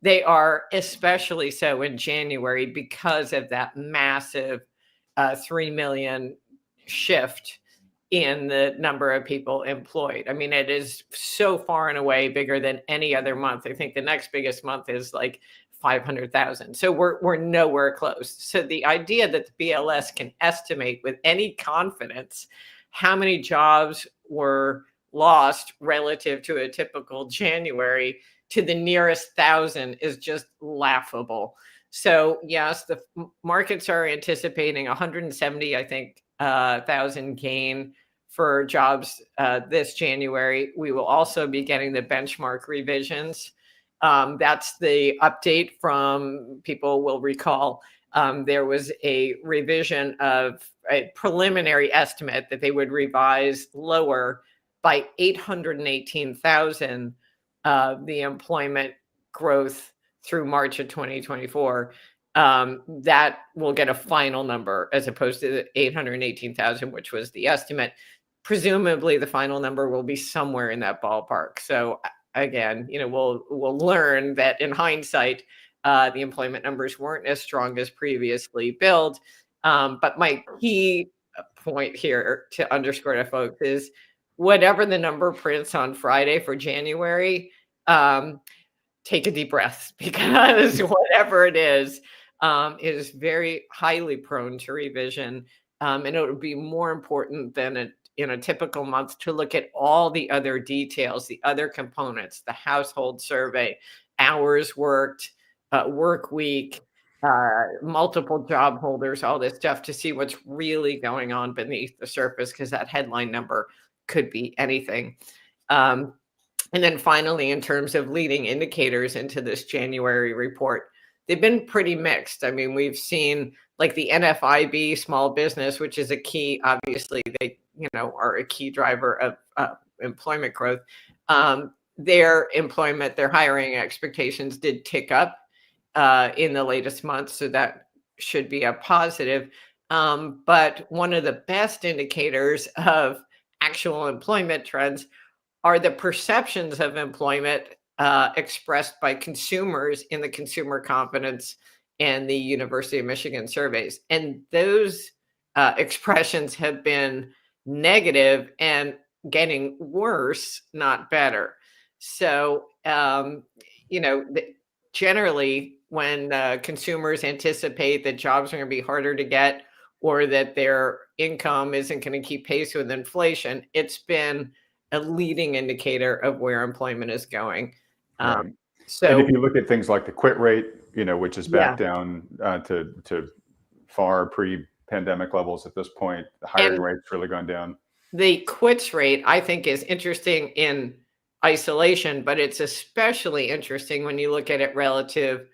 they are especially so in January because of that massive 3 million shift in the number of people employed. I mean, it is so far and away bigger than any other month. I think the next biggest month is like 500,000. So we're nowhere close. So the idea that the BLS can estimate with any confidence how many jobs were lost relative to a typical January to the nearest 1,000 is just laughable. So yes, the markets are anticipating 170, I think, 1,000 gain for jobs this January. We will also be getting the benchmark revisions. That's the update from, people will recall, there was a revision of a preliminary estimate that they would revise lower by 818,000 the employment growth through March of 2024. That will get a final number as opposed to the 818,000, which was the estimate. Presumably, the final number will be somewhere in that ballpark. So again, we'll learn that in hindsight, the employment numbers weren't as strong as previously billed. But my key point here to underscore to folks is whatever the number prints on Friday for January, take a deep breath, because whatever it is very highly prone to revision. And it would be more important than in a typical month to look at all the other details, the other components, the household survey, hours worked, work week, multiple job holders, all this stuff, to see what's really going on beneath the surface, because that headline number could be anything. And then finally, in terms of leading indicators into this January report, they've been pretty mixed. I mean, we've seen like the NFIB small business, which is a key, obviously they, are a key driver of employment growth. Their employment, their hiring expectations did tick up in the latest month. So that should be a positive. But one of the best indicators of actual employment trends are the perceptions of employment expressed by consumers in the consumer confidence and the University of Michigan surveys. And those expressions have been negative and getting worse, not better. So, generally, when consumers anticipate that jobs are going to be harder to get or that their income isn't going to keep pace with inflation, it's been a leading indicator of where employment is going. Um, Right. And if so, you look at things like the quit rate, which is back yeah. down to far pre-pandemic levels at this point, the hiring And rate's really gone down. the quits rate, I think, is interesting in isolation, but it's especially interesting when you look at it relative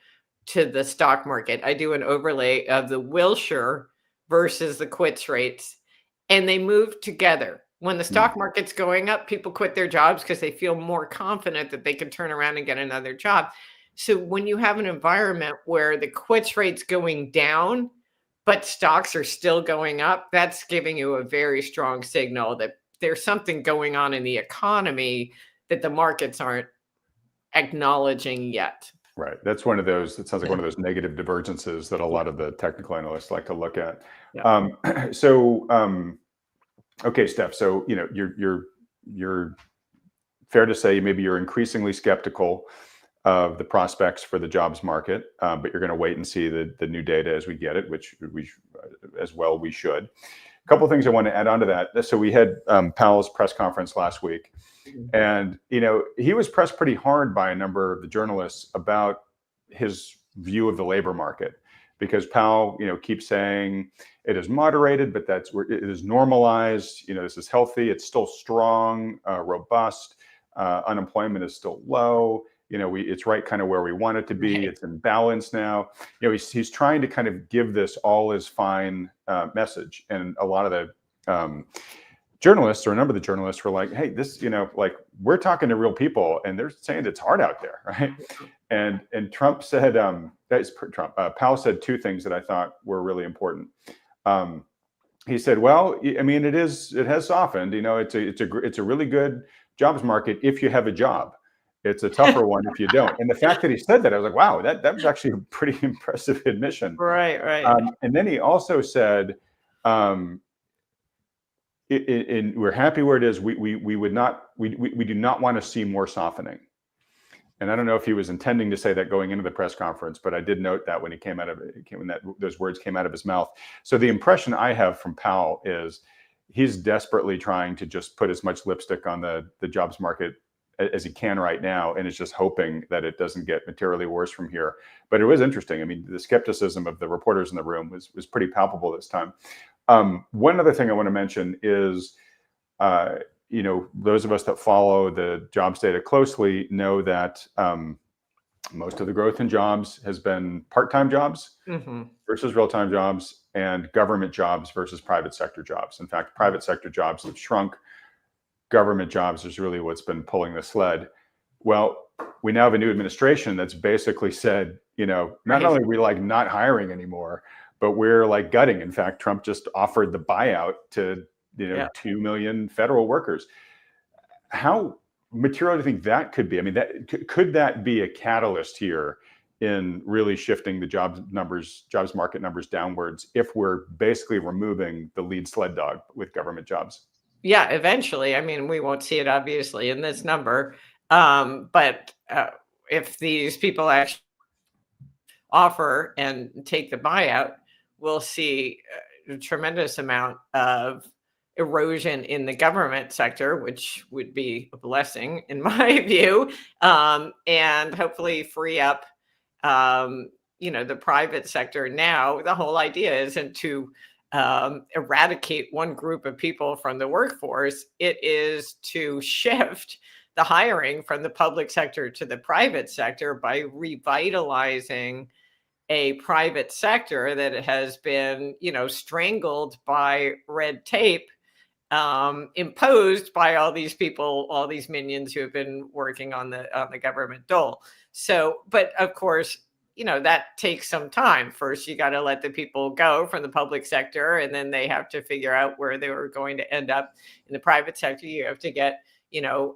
to the stock market. I do an overlay of the Wilshire versus the quits rates, and they move together. When the Hmm. stock market's going up, people quit their jobs because they feel more confident that they can turn around and get another job. So when you have an environment where the quits rate's going down, but stocks are still going up, that's giving you a very strong signal that there's something going on in the economy that the markets aren't acknowledging yet. Right. That's one of those. It sounds like one of those negative divergences that a Yeah. lot of the technical analysts like to look at. Yeah. Um, so, okay, Steph. So, you're fair to say maybe you're increasingly skeptical of the prospects for the jobs market, but you're going to wait and see the new data as we get it, which as well we should. A couple of things I want to add on to that. So we had Powell's press conference last week, Mhm. and he was pressed pretty hard by a number of the journalists about his view of the labor market, because Powell, keeps saying it is moderated, but that's where it is normalized. This is healthy. It's still strong, robust. Unemployment is still low. It's right kind of where we want it to be. Right. It's in balance now. He's trying to kind of give this all is fine message, and a lot of the journalists, or a number of the journalists, were like, "Hey, this, like, we're talking to real people, and they're saying it's hard out there, right?" And Trump said, Powell said two things that I thought were really important. He said, "Well, I mean, it has softened. It's a really good jobs market if you have a job. It's a tougher one if you don't." And the fact that he said that, I was like, "Wow, that was actually a pretty impressive admission." Right, right. And then he also said, we're happy where it is. We would not we do not want to see more softening." And I don't know if he was intending to say that going into the press conference, but I did note that when those words came out of his mouth. So the impression I have from Powell is he's desperately trying to just put as much lipstick on the jobs market as he can right now, and is just hoping that it doesn't get materially worse from here. But it was interesting. I mean, the skepticism of the reporters in the room was pretty palpable this time. One other thing I want to mention is, those of us that follow the jobs data closely know that most of the growth in jobs has been part-time jobs Mhm. versus real-time jobs, and government jobs versus private sector jobs. In fact, private sector jobs have shrunk. Government jobs is really what's been pulling the sled. Well, we now have a new administration that's basically said, not Right. only are we like not hiring anymore, but we're like gutting. In fact, Trump just offered the buyout to, Yeah. 2 million federal workers. How material do you think that could be? I mean, could that be a catalyst here in really shifting the jobs market numbers downwards, if we're basically removing the lead sled dog with government jobs? Yeah, eventually. I mean, we won't see it obviously in this number. But if these people actually offer and take the buyout, we'll see a tremendous amount of erosion in the government sector, which would be a blessing in my view, and hopefully free up, the private sector. Now, the whole idea isn't to eradicate one group of people from the workforce. It is to shift the hiring from the public sector to the private sector by revitalizing a private sector that has been, strangled by red tape, imposed by all these people, all these minions who have been working on the government dole. So, but of course, that takes some time. First, you got to let the people go from the public sector, and then they have to figure out where they were going to end up in the private sector. You have to get,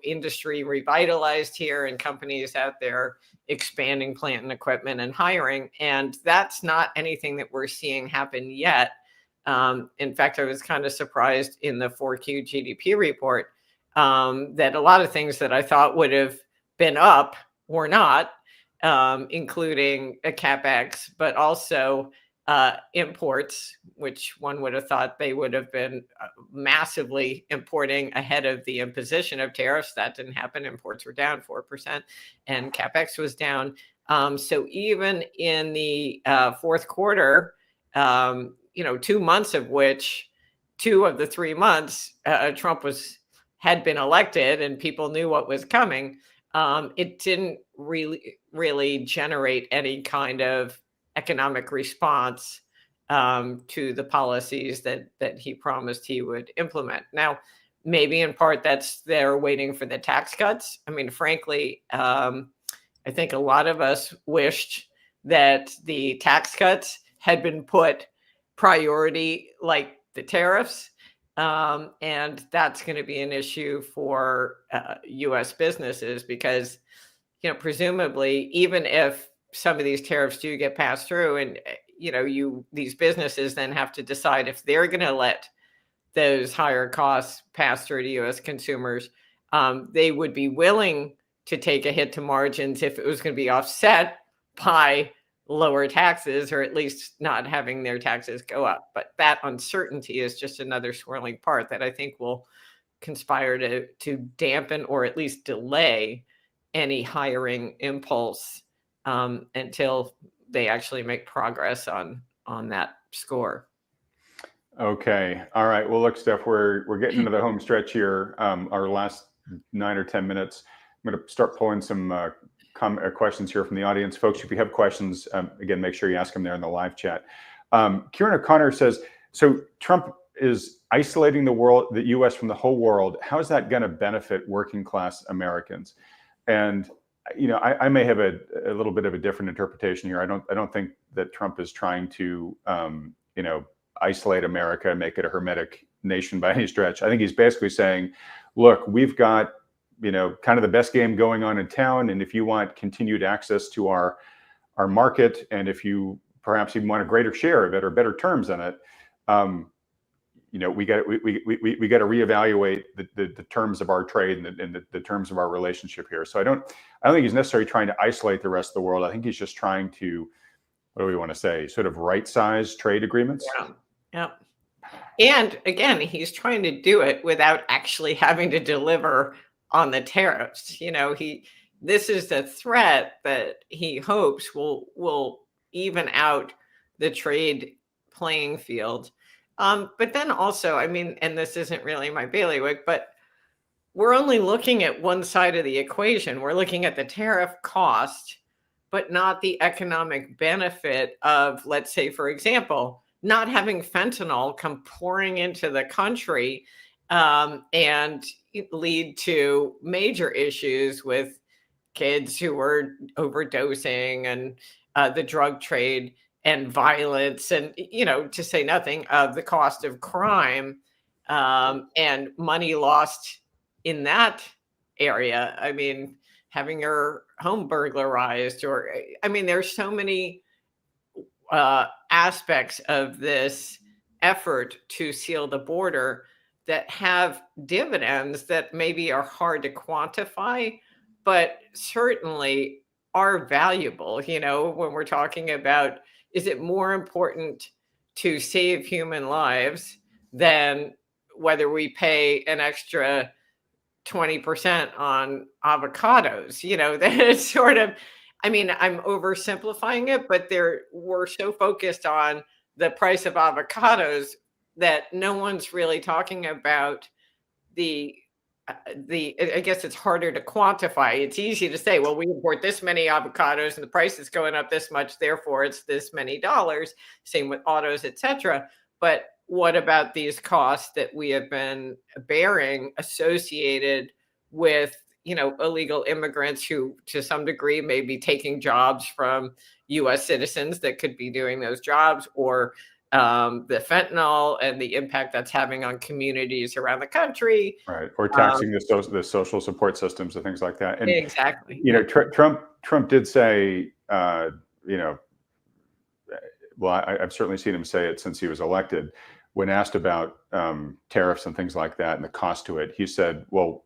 industry revitalized here and companies out there expanding plant and equipment and hiring. And that's not anything that we're seeing happen yet. In fact, I was kind of surprised in the 4Q GDP report that a lot of things that I thought would have been up were not, including a CapEx, but also imports, which one would have thought they would have been massively importing ahead of the imposition of tariffs. That didn't happen. Imports were down 4% and CapEx was down. So even in the fourth quarter, 2 months of which 2 of the 3 months Trump had been elected and people knew what was coming, it didn't really generate any kind of economic response to the policies that he promised he would implement. Now, maybe in part they're waiting for the tax cuts. I mean, frankly, I think a lot of us wished that the tax cuts had been put priority like the tariffs. And that's going to be an issue for U.S. businesses because, presumably, even if some of these tariffs do get passed through and, these businesses then have to decide if they're going to let those higher costs pass through to U.S. consumers, they would be willing to take a hit to margins if it was going to be offset by lower taxes, or at least not having their taxes go up. But that uncertainty is just another swirling part that I think will conspire to dampen or at least delay any hiring impulse until they actually make progress on that score. Okay. All right. Well, look, Steph, we're getting into the home stretch here. Our last 9 or 10 minutes. I'm going to start pulling some questions here from the audience. Folks, if you have questions, again, make sure you ask them there in the live chat. Kieran O'Connor says, so Trump is isolating the U.S. from the whole world. How is that going to benefit working class Americans? And, I may have a little bit of a different interpretation here. I don't think that Trump is trying to, isolate America and make it a hermetic nation by any stretch. I think he's basically saying, look, we've got kind of the best game going on in town. And if you want continued access to our market, and if you perhaps even want a greater share of it or better terms on it, we got to reevaluate the terms of our trade and the terms of our relationship here. So I don't think he's necessarily trying to isolate the rest of the world. I think he's just trying to, what do we want to say, sort of right-size trade agreements. Yeah. And again, he's trying to do it without actually having to deliver on the tariffs. This is the threat that he hopes will even out the trade playing field. But then also, and this isn't really my bailiwick, but we're only looking at one side of the equation. We're looking at the tariff cost, but not the economic benefit of, let's say, for example, not having fentanyl come pouring into the country and lead to major issues with kids who were overdosing and the drug trade and violence, and to say nothing of the cost of crime and money lost in that area. Having your home burglarized, or there's so many aspects of this effort to seal the border that have dividends that maybe are hard to quantify, but certainly are valuable. When we're talking about, is it more important to save human lives than whether we pay an extra 20% on avocados? That it's sort of, I'm oversimplifying it, but we're so focused on the price of avocados that no one's really talking about I guess it's harder to quantify. It's easy to say, well, we import this many avocados and the price is going up this much, therefore it's this many dollars. Same with autos, etc. But what about these costs that we have been bearing associated with, illegal immigrants who, to some degree, may be taking jobs from U.S. citizens that could be doing those jobs, or the fentanyl and the impact that's having on communities around the country, right? Or taxing the social support systems and things like that. And exactly. Trump did say, well, I've certainly seen him say it since he was elected. when asked about tariffs and things like that and the cost to it, he said, well,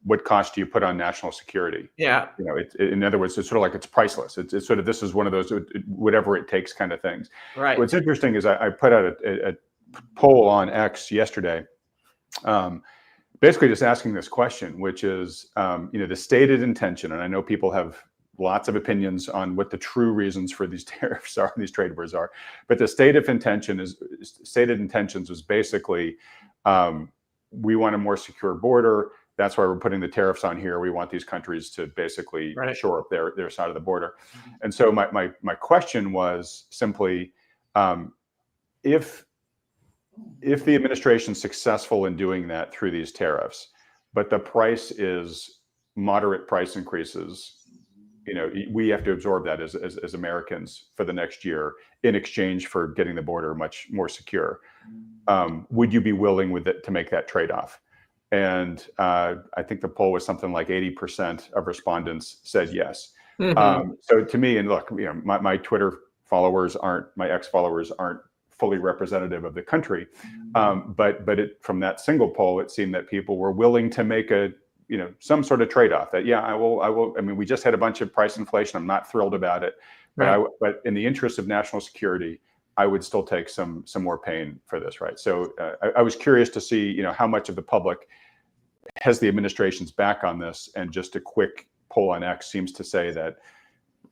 what cost do you put on national security? Yeah. You know, in other words, it's sort of like it's priceless. It's sort of, this is one of those whatever it takes kind of things. Right. What's interesting is I put out a poll on X yesterday, basically just asking this question, which is, you know, the stated intention, and I know people have lots of opinions on what the true reasons for these tariffs are, these trade wars are, but the stated intentions was basically, we want a more secure border. That's why we're putting the tariffs on here. We want these countries to basically shore up their side of the border. And so my question was simply, if the administration's successful in doing that through these tariffs, but the price is moderate price increases, you know, we have to absorb that as Americans for the next year in exchange for getting the border much more secure. Would you be willing to make that trade-off? And I think the poll was something like 80% of respondents said yes. So to me, and look, you know, my Twitter followers my X followers aren't fully representative of the country, but from that single poll, it seemed that people were willing to make some sort of trade-off. That I will. I mean, we just had a bunch of price inflation. I'm not thrilled about it, but in the interest of national security, I would still take some more pain for this, right? So I was curious to see, you know, how much of the public has the administration's back on this, and just a quick poll on X seems to say that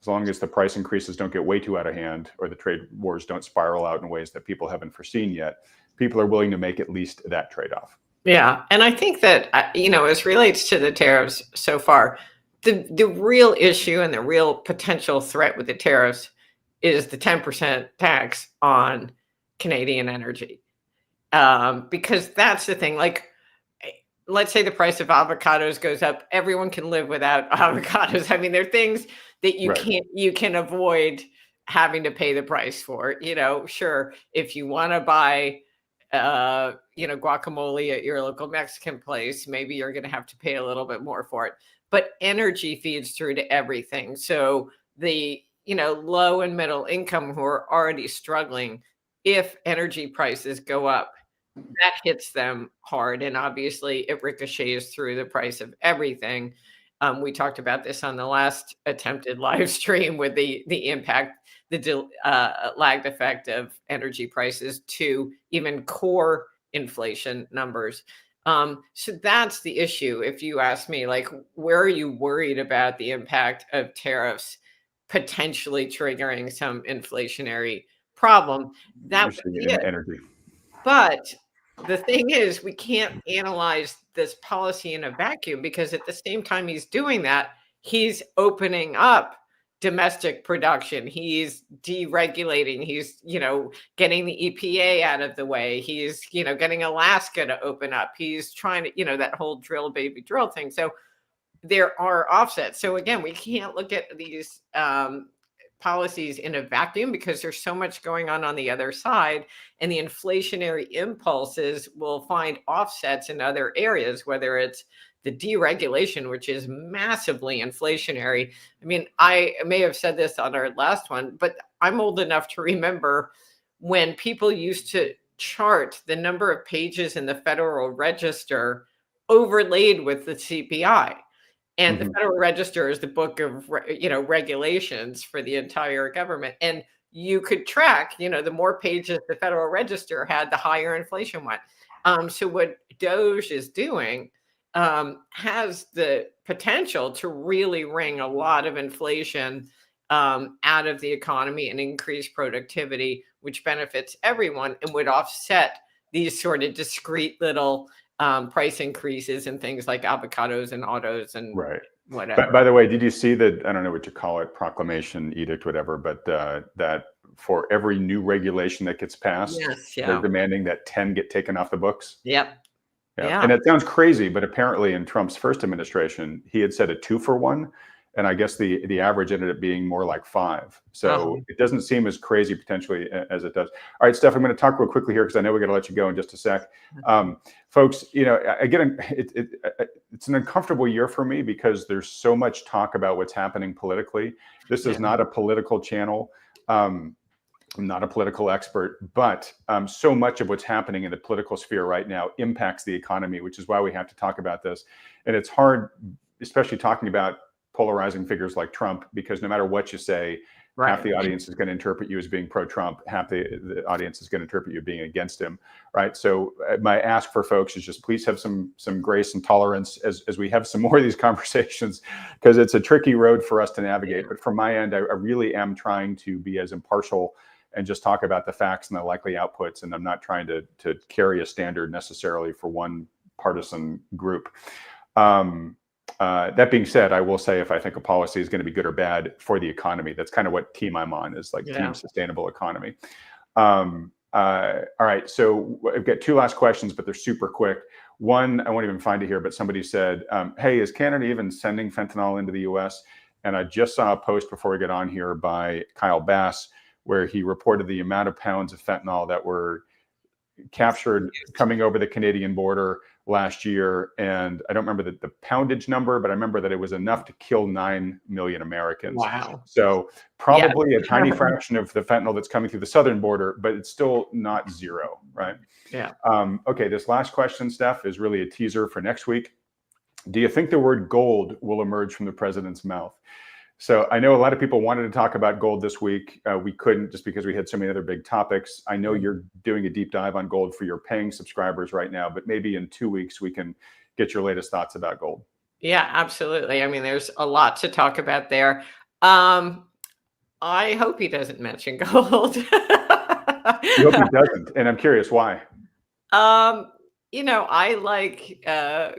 as long as the price increases don't get way too out of hand, or the trade wars don't spiral out in ways that people haven't foreseen yet, people are willing to make at least that trade-off. Yeah, and I think that, you know, as relates to the tariffs so far, the real issue and the real potential threat with the tariffs is the 10% tax on Canadian energy. Because that's the thing, like, let's say the price of avocados goes up, everyone can live without avocados. I mean, they're things that you can avoid having to pay the price for. You know, sure, if you want to buy you know, guacamole at your local Mexican place, maybe you're going to have to pay a little bit more for it. But energy feeds through to everything. So the, you know, low and middle income who are already struggling, if energy prices go up, that hits them hard. And obviously it ricochets through the price of everything. We talked about this on the last attempted live stream with the impact, the lagged effect of energy prices to even core inflation numbers. So that's the issue. If you ask me, like, where are you worried about the impact of tariffs potentially triggering some inflationary problem? That would be it. Energy. But the thing is, we can't analyze this policy in a vacuum, because at the same time he's doing that, he's opening up domestic production. He's deregulating. He's, you know, getting the EPA out of the way. He's, you know, getting Alaska to open up. He's trying to, you know, that whole drill baby drill thing. So there are offsets. So again, we can't look at these policies in a vacuum, because there's so much going on the other side, and the inflationary impulses will find offsets in other areas, whether it's the deregulation, which is massively inflationary. I mean, I may have said this on our last one, but I'm old enough to remember when people used to chart the number of pages in the Federal Register overlaid with the CPI. And the Federal Register is the book of, you know, regulations for the entire government. And you could track, you know, the more pages the Federal Register had, the higher inflation went. So what Doge is doing has the potential to really wring a lot of inflation out of the economy and increase productivity, which benefits everyone and would offset these sort of discrete little price increases and things like avocados and autos and whatever. By the way, did you see that, I don't know what you call it, proclamation, edict, whatever, but that for every new regulation that gets passed, they're demanding that 10 get taken off the books? Yeah. And it sounds crazy, but apparently in Trump's first administration, he had said a 2-for-1. And I guess the average ended up being more like 5. So it doesn't seem as crazy potentially as it does. All right, Steph, I'm going to talk real quickly here because I know we're going to let you go in just a sec. Folks, you know, again, it's an uncomfortable year for me because there's so much talk about what's happening politically. This is not a political channel. I'm not a political expert, but so much of what's happening in the political sphere right now impacts the economy, which is why we have to talk about this. And it's hard, especially talking about polarizing figures like Trump, because no matter what you say, half the audience is going to interpret you as being pro-Trump, half the audience is going to interpret you being against him, right? So my ask for folks is just please have some grace and tolerance as we have some more of these conversations, because it's a tricky road for us to navigate. But from my end, I really am trying to be as impartial and just talk about the facts and the likely outputs. And I'm not trying to carry a standard necessarily for one partisan group. That being said, I will say if I think a policy is going to be good or bad for the economy, that's kind of what team I'm on, is like team sustainable economy. All right, so I've got two last questions, but they're super quick. One, I won't even find it here, but somebody said, hey, is Canada even sending fentanyl into the US? And I just saw a post before we get on here by Kyle Bass, where he reported the amount of pounds of fentanyl that were captured coming over the Canadian border last year. And I don't remember the poundage number, but I remember that it was enough to kill 9 million Americans. Wow. So probably a tiny fraction of the fentanyl that's coming through the southern border, but it's still not zero, right? Yeah. Okay, this last question, Steph, is really a teaser for next week. Do you think the word gold will emerge from the president's mouth? So I know a lot of people wanted to talk about gold this week. We couldn't, just because we had so many other big topics. I know you're doing a deep dive on gold for your paying subscribers right now, but maybe in 2 weeks we can get your latest thoughts about gold. Yeah, absolutely. I mean, there's a lot to talk about there. I hope he doesn't mention gold. You hope he doesn't, and I'm curious why. I like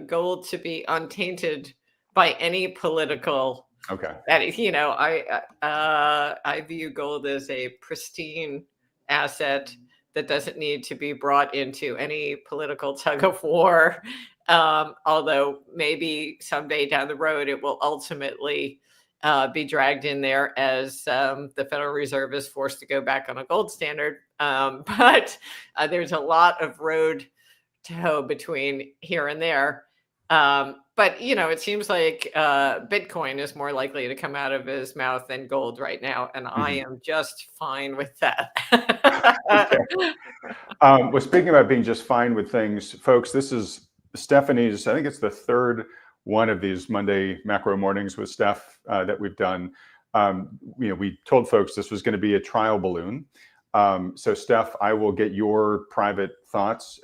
gold to be untainted by any political. Okay. I view gold as a pristine asset that doesn't need to be brought into any political tug of war. Although maybe someday down the road, it will ultimately be dragged in there as the Federal Reserve is forced to go back on a gold standard. But there's a lot of road to hoe between here and there. But it seems like Bitcoin is more likely to come out of his mouth than gold right now, and I am just fine with that. Okay. Well, speaking about being just fine with things, folks, this is Stephanie's, I think it's the third one of these Monday macro mornings with Steph that we've done. We told folks this was going to be a trial balloon. So Steph, I will get your private thoughts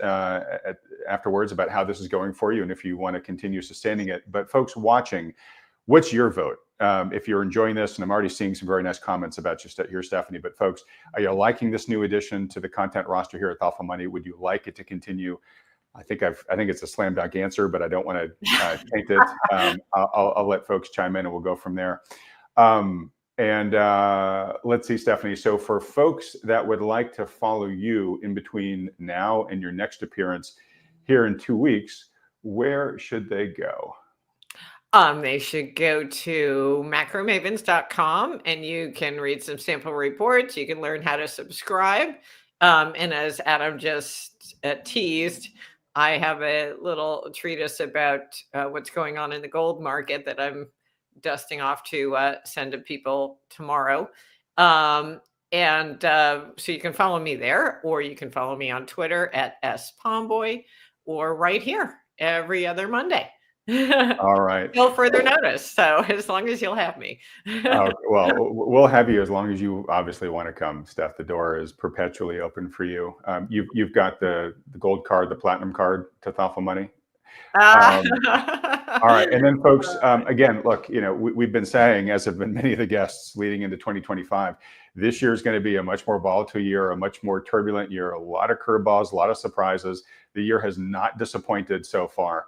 afterwards about how this is going for you and if you want to continue sustaining it. But folks watching, what's your vote? If you're enjoying this, and I'm already seeing some very nice comments about you here, Stephanie, but folks, are you liking this new addition to the content roster here at Thoughtful Money? Would you like it to continue? I think it's a slam dunk answer, but I don't want to taint it. I'll let folks chime in and we'll go from there. And let's see, Stephanie. So for folks that would like to follow you in between now and your next appearance here in 2 weeks, where should they go? They should go to macromavens.com and you can read some sample reports. You can learn how to subscribe. And as Adam just teased, I have a little treatise about what's going on in the gold market that I'm dusting off to send to people tomorrow. So you can follow me there, or you can follow me on Twitter at @spomboy, or right here every other Monday. All right. No further notice. So as long as you'll have me. Well, we'll have you as long as you obviously want to come, Steph. The door is perpetually open for you. You've got the gold card, the platinum card to Thoughtful Money. All right. And then folks, again, look, we've been saying, as have been many of the guests leading into 2025, this year is going to be a much more volatile year, a much more turbulent year, a lot of curveballs, a lot of surprises. The year has not disappointed so far.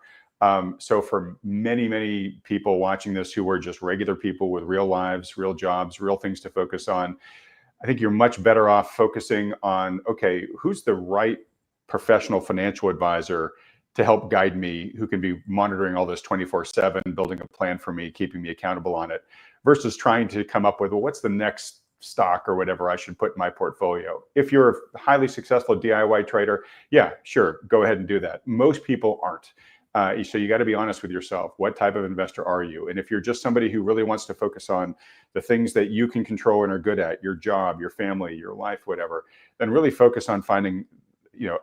So for many, many people watching this who are just regular people with real lives, real jobs, real things to focus on, I think you're much better off focusing on, okay, who's the right professional financial advisor to help guide me, who can be monitoring all this 24/7, building a plan for me, keeping me accountable on it, versus trying to come up with, well, what's the next stock or whatever I should put in my portfolio. If you're a highly successful DIY trader, yeah, sure, go ahead and do that. Most people aren't. So you got to be honest with yourself. What type of investor are you? And if you're just somebody who really wants to focus on the things that you can control and are good at, your job, your family, your life, whatever, then really focus on finding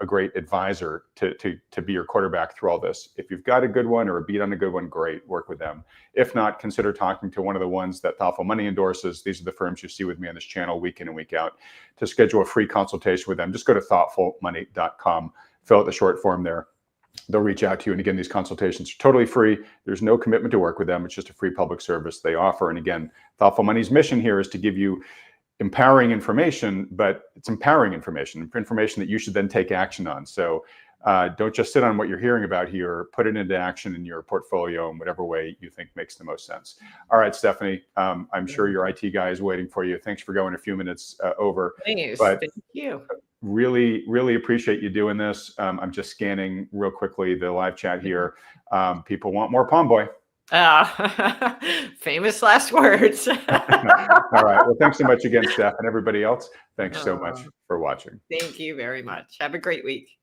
a great advisor to be your quarterback through all this. If you've got a good one or a beat on a good one, great, work with them. If not, consider talking to one of the ones that Thoughtful Money endorses. These are the firms you see with me on this channel week in and week out. To schedule a free consultation with them, just go to thoughtfulmoney.com, fill out the short form there. They'll reach out to you. And again, these consultations are totally free. There's no commitment to work with them. It's just a free public service they offer. And again, Thoughtful Money's mission here is to give you empowering information, but it's empowering information that you should then take action on. So don't just sit on what you're hearing about here, put it into action in your portfolio in whatever way you think makes the most sense. All right, Stephanie, I'm sure your IT guy is waiting for you. Thanks for going a few minutes over. Please, but thank you. Really, really appreciate you doing this. I'm just scanning real quickly the live chat here. People want more Pomboy. Famous last words. All right. Well, thanks so much again, Steph, and everybody else. Thanks so much for watching. Thank you very much. Have a great week.